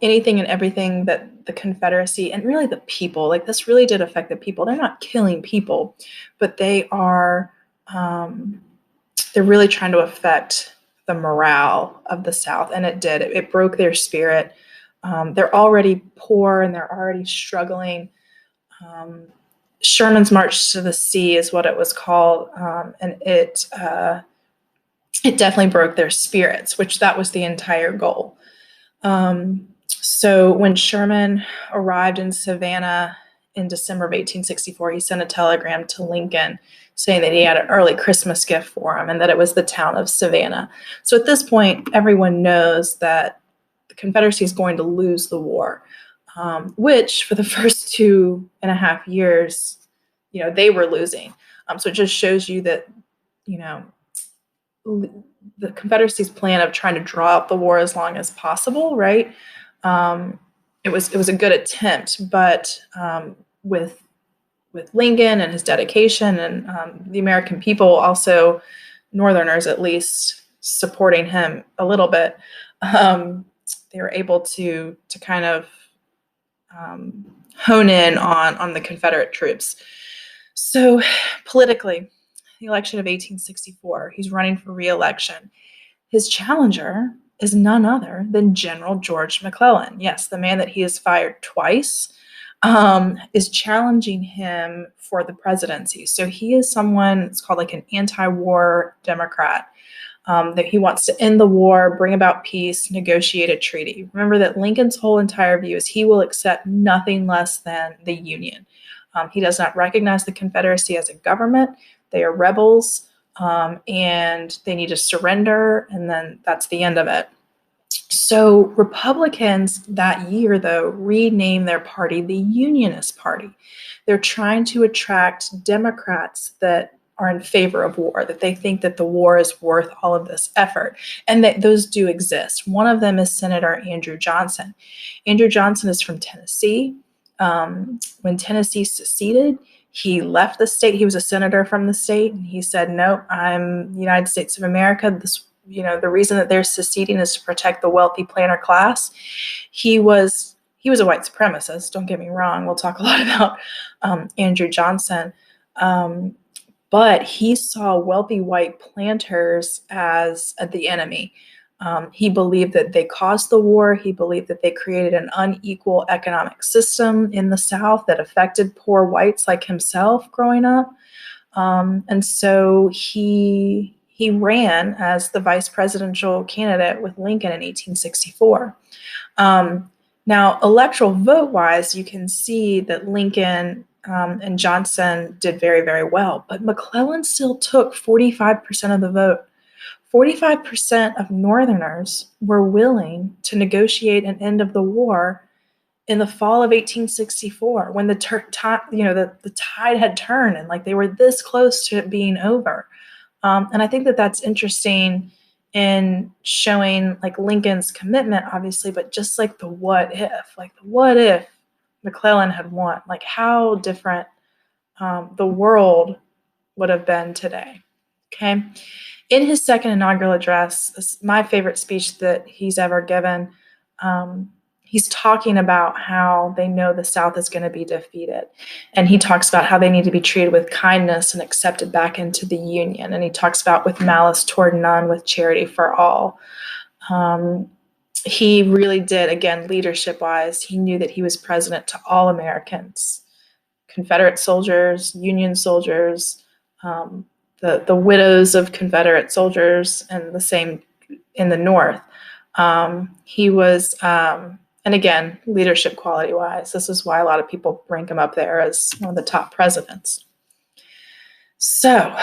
anything and everything that the Confederacy, and really the people, this really did affect the people. They're not killing people, but they are, they're really trying to affect the morale of the South, and it did. It broke their spirit. They're already poor and they're already struggling. Sherman's March to the Sea is what it was called, and it definitely broke their spirits, which that was the entire goal. So when Sherman arrived in Savannah in December of 1864, he sent a telegram to Lincoln saying that he had an early Christmas gift for him and that it was the town of Savannah. So at this point, everyone knows that the Confederacy is going to lose the war, which for the first 2.5 years, they were losing. So it just shows you that, the Confederacy's plan of trying to draw out the war as long as possible, right? It was a good attempt, but with Lincoln and his dedication and the American people, also Northerners at least, supporting him a little bit, they were able to kind of hone in on the Confederate troops. So politically, the election of 1864, he's running for re-election. His challenger is none other than General George McClellan. Yes, the man that he has fired twice is challenging him for the presidency. So he is someone, it's called an anti-war Democrat, that he wants to end the war, bring about peace, negotiate a treaty. Remember that Lincoln's whole entire view is he will accept nothing less than the Union. He does not recognize the Confederacy as a government. They are rebels, and they need to surrender, and then that's the end of it. So Republicans that year, though, renamed their party the Unionist Party. They're trying to attract Democrats that are in favor of war, that they think that the war is worth all of this effort, and that those do exist. One of them is Senator Andrew Johnson. Andrew Johnson is from Tennessee. When Tennessee seceded, he left the state. He was a senator from the state, and he said, "No, I'm the United States of America. This, the reason that they're seceding is to protect the wealthy planter class." He was a white supremacist. Don't get me wrong. We'll talk a lot about Andrew Johnson, but he saw wealthy white planters as the enemy. He believed that they caused the war. He believed that they created an unequal economic system in the South that affected poor whites like himself growing up. And so he ran as the vice presidential candidate with Lincoln in 1864. Now, electoral vote-wise, you can see that Lincoln and Johnson did very, very well, but McClellan still took 45% of the vote. 45% of Northerners were willing to negotiate an end of the war in the fall of 1864, when the tide had turned, and like they were this close to it being over. And I think that that's interesting in showing like Lincoln's commitment, obviously, but just like the what if McClellan had won, like how different the world would have been today. Okay. In his second inaugural address, my favorite speech that he's ever given, he's talking about how they know the South is going to be defeated. And he talks about how they need to be treated with kindness and accepted back into the Union. And he talks about with malice toward none, with charity for all. He really did, again, leadership-wise, he knew that he was president to all Americans, Confederate soldiers, Union soldiers, the widows of Confederate soldiers, and the same in the North. He was, and again, leadership quality-wise, this is why a lot of people rank him up there as one of the top presidents. So,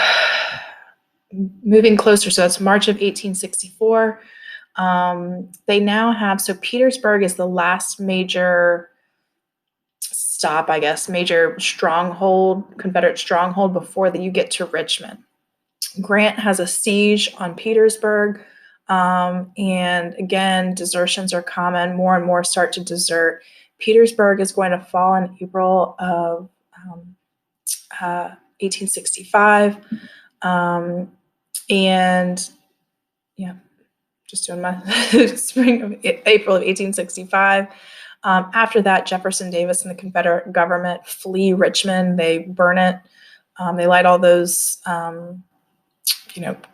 moving closer, so that's March of 1864. They now have, so Petersburg is the last major stop, I guess, major stronghold, Confederate stronghold before that you get to Richmond. Grant has a siege on Petersburg, and again, desertions are common. More and more start to desert. Petersburg is going to fall in April of 1865, and yeah, just doing my April of 1865. After that, Jefferson Davis and the Confederate government flee Richmond. They burn it. They light all those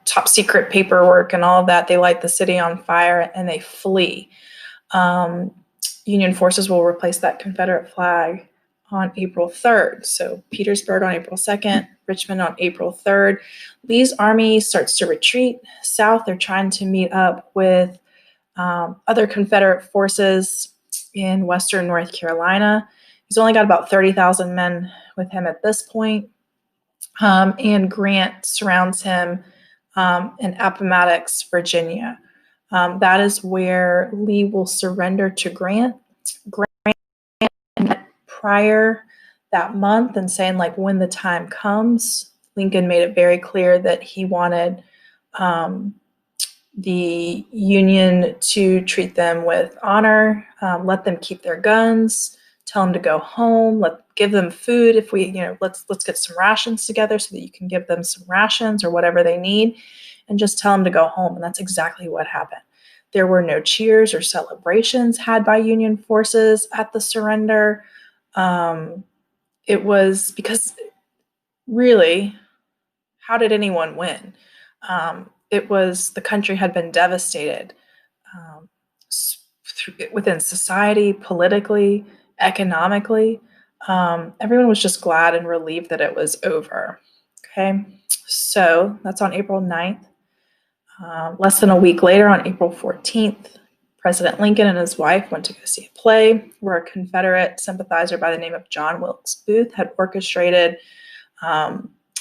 top secret paperwork and all of that. They light the city on fire and they flee. Union forces will replace that Confederate flag on April 3rd. So Petersburg on April 2nd, Richmond on April 3rd. Lee's army starts to retreat south. They're trying to meet up with other Confederate forces in western North Carolina. He's only got about 30,000 men with him at this point. And Grant surrounds him in Appomattox, Virginia. That is where Lee will surrender to Grant. Grant met prior that month and saying, like, when the time comes, Lincoln made it very clear that he wanted the Union to treat them with honor, let them keep their guns, tell them to go home, give them food. If we, let's get some rations together so that you can give them some rations or whatever they need, and just tell them to go home. And that's exactly what happened. There were no cheers or celebrations had by Union forces at the surrender. It was because, really, how did anyone win? It was, the country had been devastated within society, politically, economically. Everyone was just glad and relieved that it was over. Okay, so that's on April 9th. Less than a week later, on April 14th, President Lincoln and his wife went to go see a play where a Confederate sympathizer by the name of John Wilkes Booth had orchestrated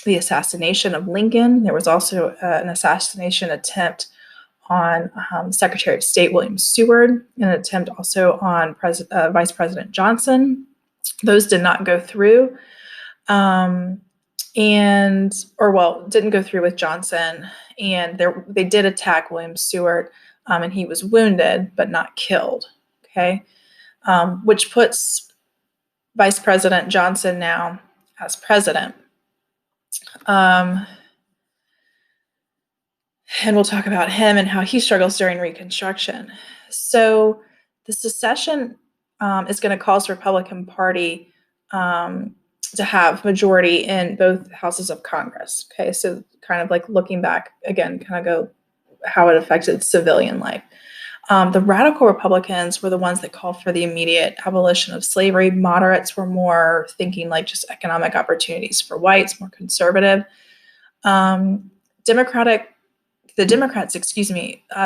the assassination of Lincoln. There was also an assassination attempt on Secretary of State William Seward, an attempt also on Vice President Johnson. Those did not go through. didn't go through with Johnson. And they did attack William Stewart, and he was wounded but not killed. Okay, which puts Vice President Johnson now as president. And we'll talk about him and how he struggles during Reconstruction. So the secession is going to cause the Republican Party to have majority in both houses of Congress. Okay, so kind of like looking back again, kind of go how it affected civilian life. The radical Republicans were the ones that called for the immediate abolition of slavery. Moderates were more thinking like just economic opportunities for whites, more conservative. The Democrats,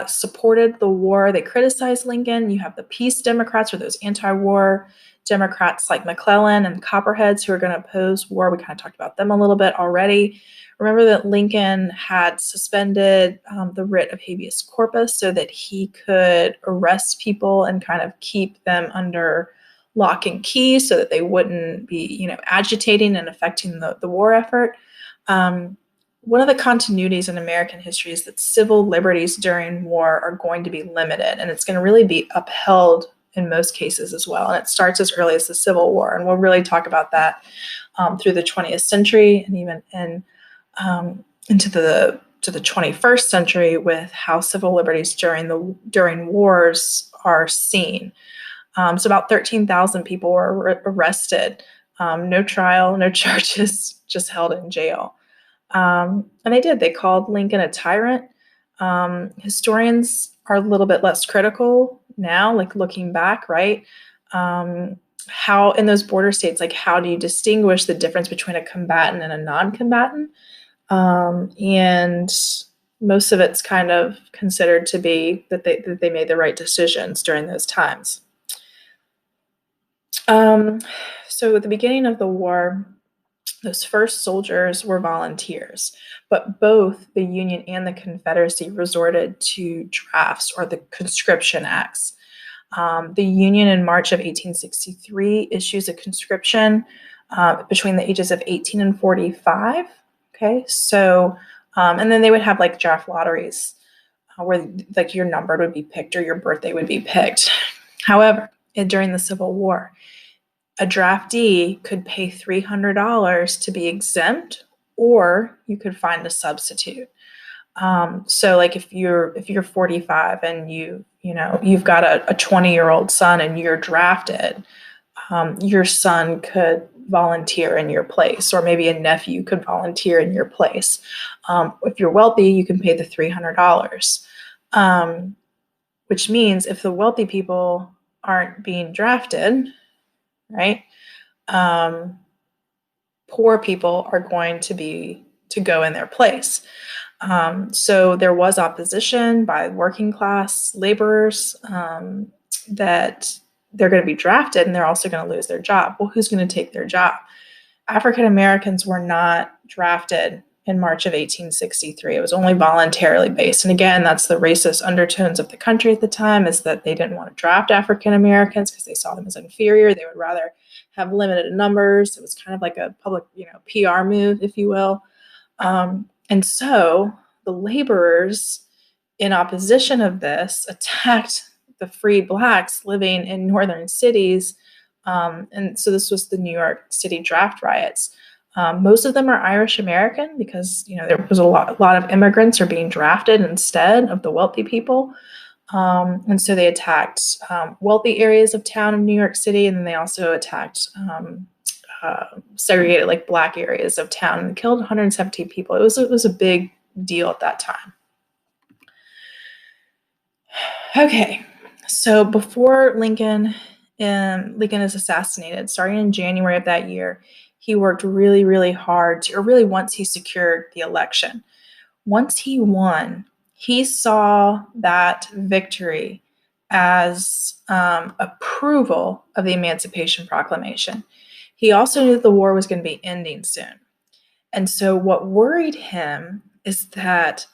supported the war. They criticized Lincoln. You have the Peace Democrats, or those anti-war Democrats like McClellan and Copperheads, who are going to oppose war. We kind of talked about them a little bit already. Remember that Lincoln had suspended the writ of habeas corpus so that he could arrest people and kind of keep them under lock and key so that they wouldn't be, agitating and affecting the war effort. One of the continuities in American history is that civil liberties during war are going to be limited, and it's going to really be upheld in most cases as well. And it starts as early as the Civil War, and we'll really talk about that through the 20th century and even into the 21st century with how civil liberties during wars are seen. So about 13,000 people were arrested, no trial, no charges, just held in jail. And they called Lincoln a tyrant. Historians are a little bit less critical now, like looking back, right? How in those border states, like how do you distinguish the difference between a combatant and a non-combatant? And most of it's kind of considered to be that they made the right decisions during those times. So at the beginning of the war, those first soldiers were volunteers, but both the Union and the Confederacy resorted to drafts or the conscription acts. The Union in March of 1863 issues a conscription between the ages of 18 and 45. Okay, so, and then they would have like draft lotteries where like your number would be picked or your birthday would be picked. However, during the Civil War, a draftee could pay $300 to be exempt, or you could find a substitute. So like if you're 45 and you've got a 20-year-old son and you're drafted, your son could volunteer in your place, or maybe a nephew could volunteer in your place. If you're wealthy, you can pay the $300, which means if the wealthy people aren't being drafted, right? Poor people are going to go in their place. So there was opposition by working class laborers that they're going to be drafted and they're also going to lose their job. Well, who's going to take their job? African Americans were not drafted in March of 1863. It was only voluntarily based. And again, that's the racist undertones of the country at the time, is that they didn't want to draft African Americans because they saw them as inferior. They would rather have limited numbers. It was kind of like a public, PR move, if you will. And so the laborers, in opposition of this, attacked the freed Blacks living in northern cities. And so this was the New York City draft riots. Most of them are Irish American because, there was a lot of immigrants are being drafted instead of the wealthy people. And so they attacked wealthy areas of town in New York City, and then they also attacked segregated like Black areas of town and killed 117 people. It was a big deal at that time. Okay, so before Lincoln is assassinated, starting in January of that year, he worked really, really hard once he secured the election. Once he won, he saw that victory as approval of the Emancipation Proclamation. He also knew that the war was going to be ending soon. And so what worried him is that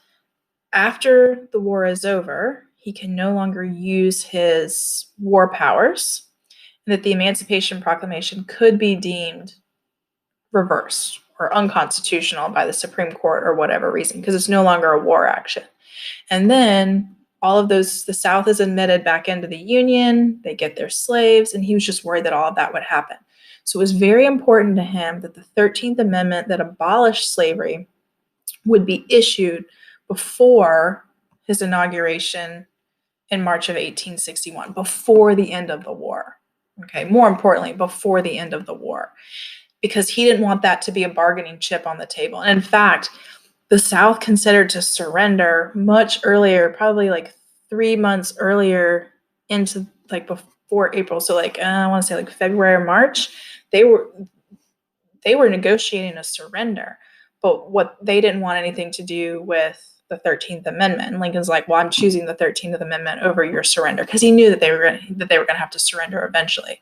after the war is over, he can no longer use his war powers, and that the Emancipation Proclamation could be deemed reversed or unconstitutional by the Supreme Court or whatever reason, because it's no longer a war action. And then all of those, the South is admitted back into the Union, they get their slaves, and he was just worried that all of that would happen. So it was very important to him that the 13th Amendment that abolished slavery would be issued before his inauguration in March of 1861, before the end of the war. Okay, more importantly, before the end of the war, because he didn't want that to be a bargaining chip on the table. And in fact, the South considered to surrender much earlier, probably like 3 months earlier into like before April. So like, I want to say like February or March, they were negotiating a surrender, but what they didn't want anything to do with the 13th Amendment. And Lincoln's like, well, I'm choosing the 13th Amendment over your surrender, because he knew that they were going to have to surrender eventually.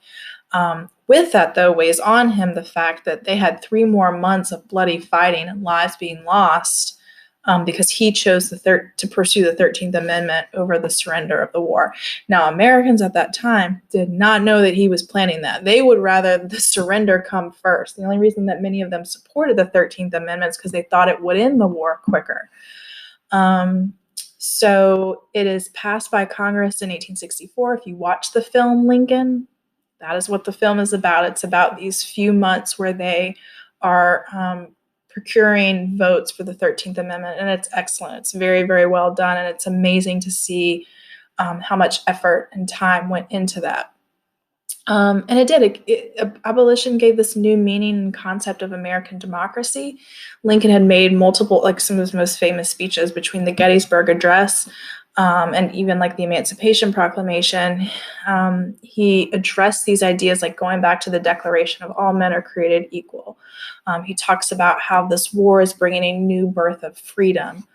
With that, though, weighs on him the fact that they had 3 more months of bloody fighting and lives being lost, because he chose to pursue the 13th Amendment over the surrender of the war. Now, Americans at that time did not know that he was planning that. They would rather the surrender come first. The only reason that many of them supported the 13th Amendment is because they thought it would end the war quicker. So it is passed by Congress in 1864. If you watch the film Lincoln, that is what the film is about. It's about these few months where they are procuring votes for the 13th Amendment, and it's excellent. It's very, very well done, and it's amazing to see how much effort and time went into that. And it did. Abolition gave this new meaning and concept of American democracy. Lincoln had made multiple, like some of his most famous speeches between the Gettysburg Address and even like the Emancipation Proclamation. He addressed these ideas like going back to the Declaration of all men are created equal. He talks about how this war is bringing a new birth of freedom.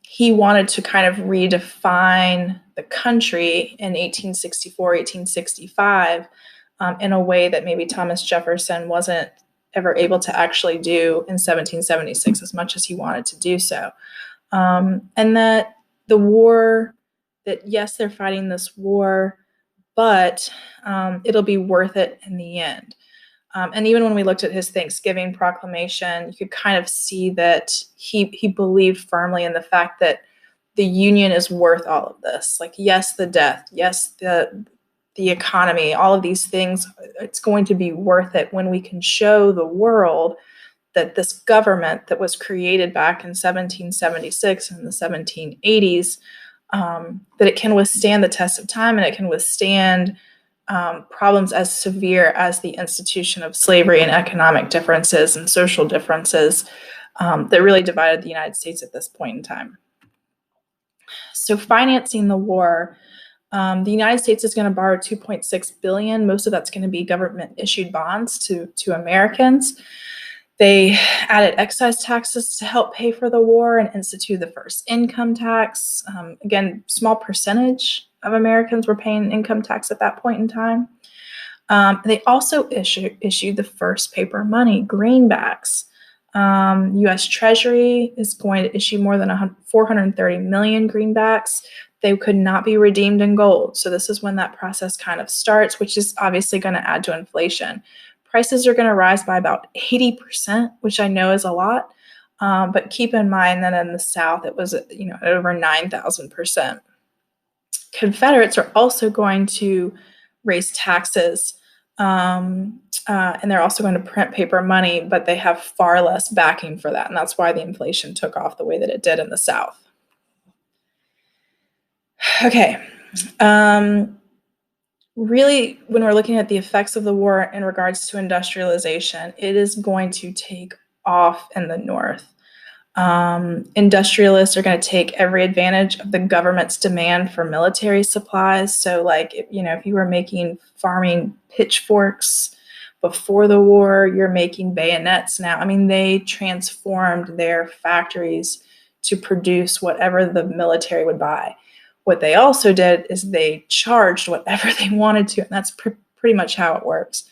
He wanted to kind of redefine the country in 1864, 1865 in a way that maybe Thomas Jefferson wasn't ever able to actually do in 1776 as much as he wanted to do so. And that the war, that yes, they're fighting this war, but it'll be worth it in the end. And even when we looked at his Thanksgiving proclamation, you could kind of see that he believed firmly in the fact that the Union is worth all of this. Like, yes, the death, yes, the economy, all of these things, it's going to be worth it when we can show the world that this government that was created back in 1776 and the 1780s, that it can withstand the test of time, and it can withstand problems as severe as the institution of slavery and economic differences and social differences that really divided the United States at this point in time. So financing the war, the United States is going to borrow $2.6 billion. Most of that's going to be government-issued bonds to Americans. They added excise taxes to help pay for the war and instituted the first income tax. Again, small percentage of Americans were paying income tax at that point in time. They also issued the first paper money, greenbacks. U.S. Treasury is going to issue more than 430 million greenbacks. They could not be redeemed in gold. So this is when that process kind of starts, which is obviously going to add to inflation. Prices are going to rise by about 80%, which I know is a lot. But keep in mind that in the South, it was at over 9,000%. Confederates are also going to raise taxes, and they're also going to print paper money, but they have far less backing for that, and that's why the inflation took off the way that it did in the South. Okay. Really, when we're looking at the effects of the war in regards to industrialization, it is going to take off in the North. Industrialists are going to take every advantage of the government's demand for military supplies. So like, if you were making farming pitchforks before the war, you're making bayonets now. I mean, they transformed their factories to produce whatever the military would buy. What they also did is they charged whatever they wanted to, and that's pretty much how it works,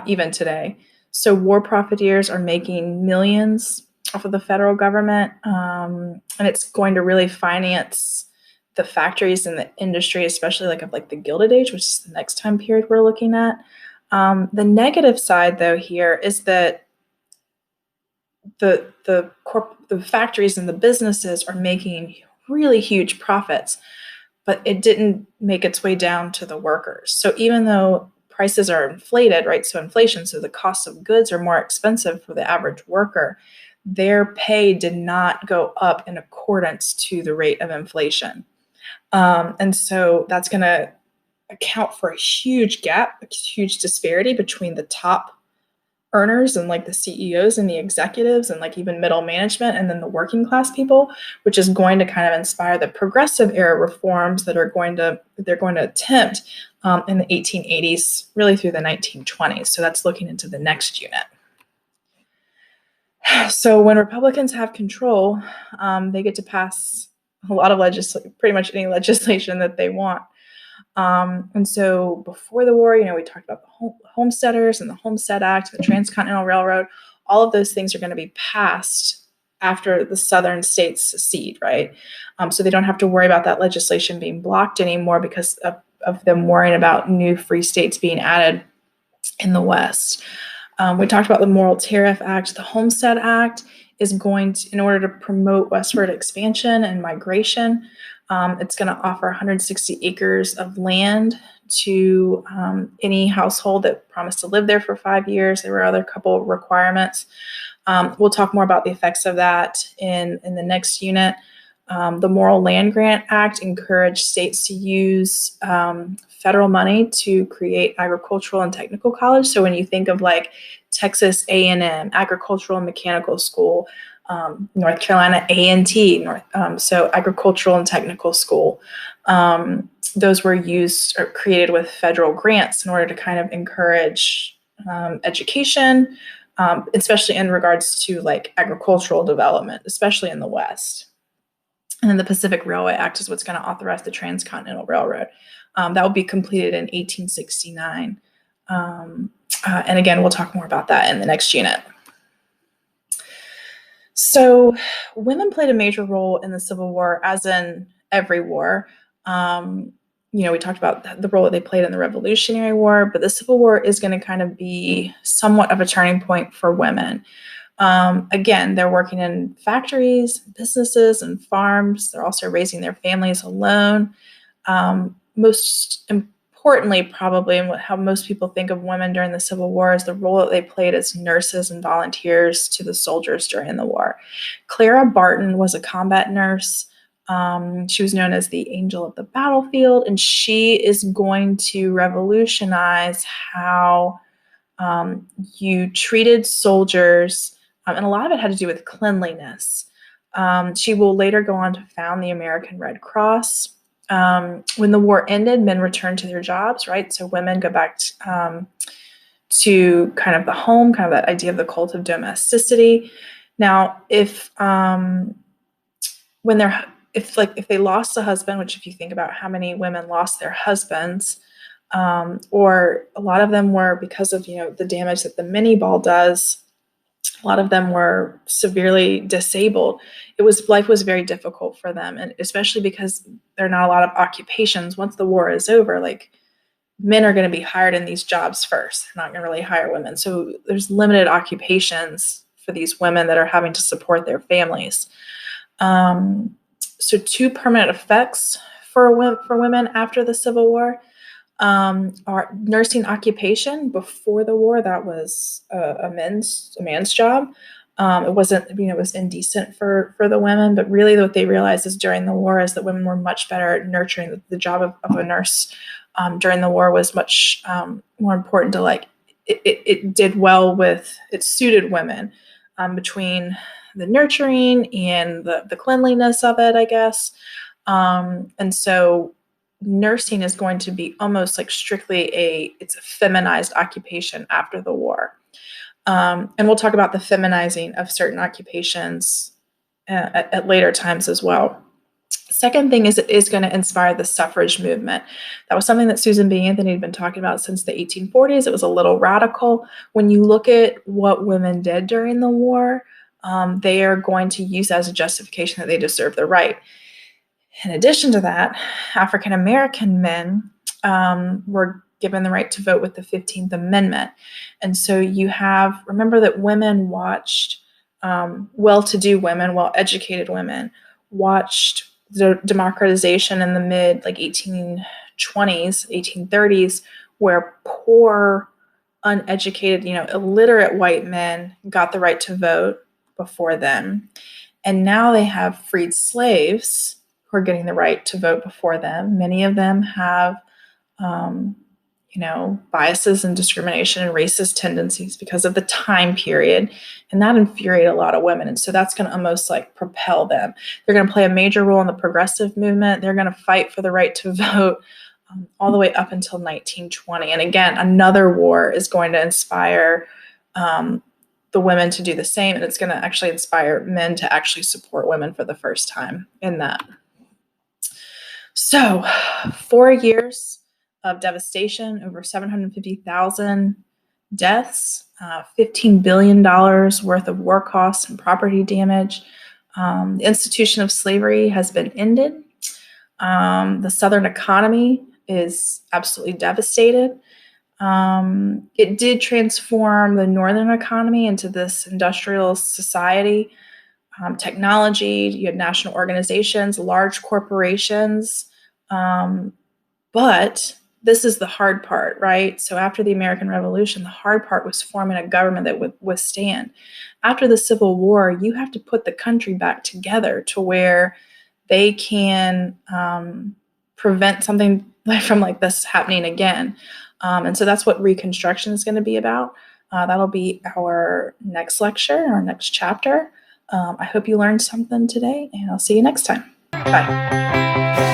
even today. So war profiteers are making millions off of the federal government, and it's going to really finance the factories and the industry, especially like the Gilded Age, which is the next time period we're looking at. The negative side, though, here is that the factories and the businesses are making really huge profits, but it didn't make its way down to the workers. So even though prices are inflated, right? So inflation, so the cost of goods are more expensive for the average worker, their pay did not go up in accordance to the rate of inflation. And so that's going to account for a huge gap, a huge disparity between the top earners and like the CEOs and the executives and like even middle management and then the working class people, which is going to kind of inspire the progressive era reforms that they're going to attempt in the 1880s, really through the 1920s. So that's looking into the next unit. So when Republicans have control, they get to pass a lot of pretty much any legislation that they want. And so before the war, we talked about the homesteaders and the Homestead Act, the Transcontinental Railroad. All of those things are going to be passed after the southern states secede, right? So they don't have to worry about that legislation being blocked anymore because of them worrying about new free states being added in the West. We talked about the Morrill Tariff Act. The Homestead Act is going to, in order to promote westward expansion and migration, it's going to offer 160 acres of land to any household that promised to live there for 5 years. There were other couple requirements. We'll talk more about the effects of that in the next unit. The Morrill Land Grant Act encouraged states to use federal money to create agricultural and technical college. So when you think of like Texas A&M, Agricultural and Mechanical School, North Carolina A&T, so Agricultural and Technical School, those were used or created with federal grants in order to kind of encourage education, especially in regards to like agricultural development, especially in the West. And then the Pacific Railway Act is what's going to authorize the Transcontinental Railroad. That will be completed in 1869. And again, we'll talk more about that in the next unit. So women played a major role in the Civil War, as in every war. We talked about the role that they played in the Revolutionary War, but the Civil War is going to kind of be somewhat of a turning point for women. Again, they're working in factories, businesses, and farms. They're also raising their families alone. Most importantly, probably, and how most people think of women during the Civil War is the role that they played as nurses and volunteers to the soldiers during the war. Clara Barton was a combat nurse. She was known as the Angel of the Battlefield, and she is going to revolutionize how you treated soldiers, and a lot of it had to do with cleanliness. She will later go on to found the American Red Cross. When the war ended, men returned to their jobs, right? So women go back to kind of the home, kind of that idea of the cult of domesticity. Now, if they lost a husband, which if you think about how many women lost their husbands, or a lot of them were because of the damage that the mini ball does. A lot of them were severely disabled. Life was very difficult for them, and especially because there are not a lot of occupations. Once the war is over, like men are going to be hired in these jobs first. They're not going to really hire women. So there's limited occupations for these women that are having to support their families. So two permanent effects for women after the Civil War are nursing occupation. Before the war, that was a man's job. It wasn't, it was indecent for the women, but really what they realized is during the war is that women were much better at nurturing. The job of a nurse during the war was much more important to it did well with, it suited women between the nurturing and the cleanliness of it, I guess. And so nursing is going to be almost like strictly it's a feminized occupation after the war. And we'll talk about the feminizing of certain occupations at later times as well. Second thing is it is going to inspire the suffrage movement. That was something that Susan B. Anthony had been talking about since the 1840s. It was a little radical. When you look at what women did during the war, they are going to use as a justification that they deserve the right. In addition to that, African American men were given the right to vote with the 15th Amendment. And so remember that women watched well-to-do women, well-educated women, watched the democratization in the mid 1820s, 1830s, where poor, uneducated, illiterate white men got the right to vote before them. And now they have freed slaves who are getting the right to vote before them. Many of them have, um, biases and discrimination and racist tendencies because of the time period. And that infuriated a lot of women. And so that's going to almost propel them. They're going to play a major role in the progressive movement. They're going to fight for the right to vote all the way up until 1920. And again, another war is going to inspire the women to do the same. And it's going to actually inspire men to actually support women for the first time in that. So 4 years of devastation, over 750,000 deaths, $15 billion worth of war costs and property damage. The institution of slavery has been ended. The Southern economy is absolutely devastated. It did transform the Northern economy into this industrial society. Technology, you had national organizations, large corporations. But this is the hard part, right? So after the American Revolution, the hard part was forming a government that would withstand. After the Civil War, you have to put the country back together to where they can prevent something from this happening again. And so that's what Reconstruction is going to be about. That'll be our next lecture, our next chapter. I hope you learned something today, and I'll see you next time. Bye.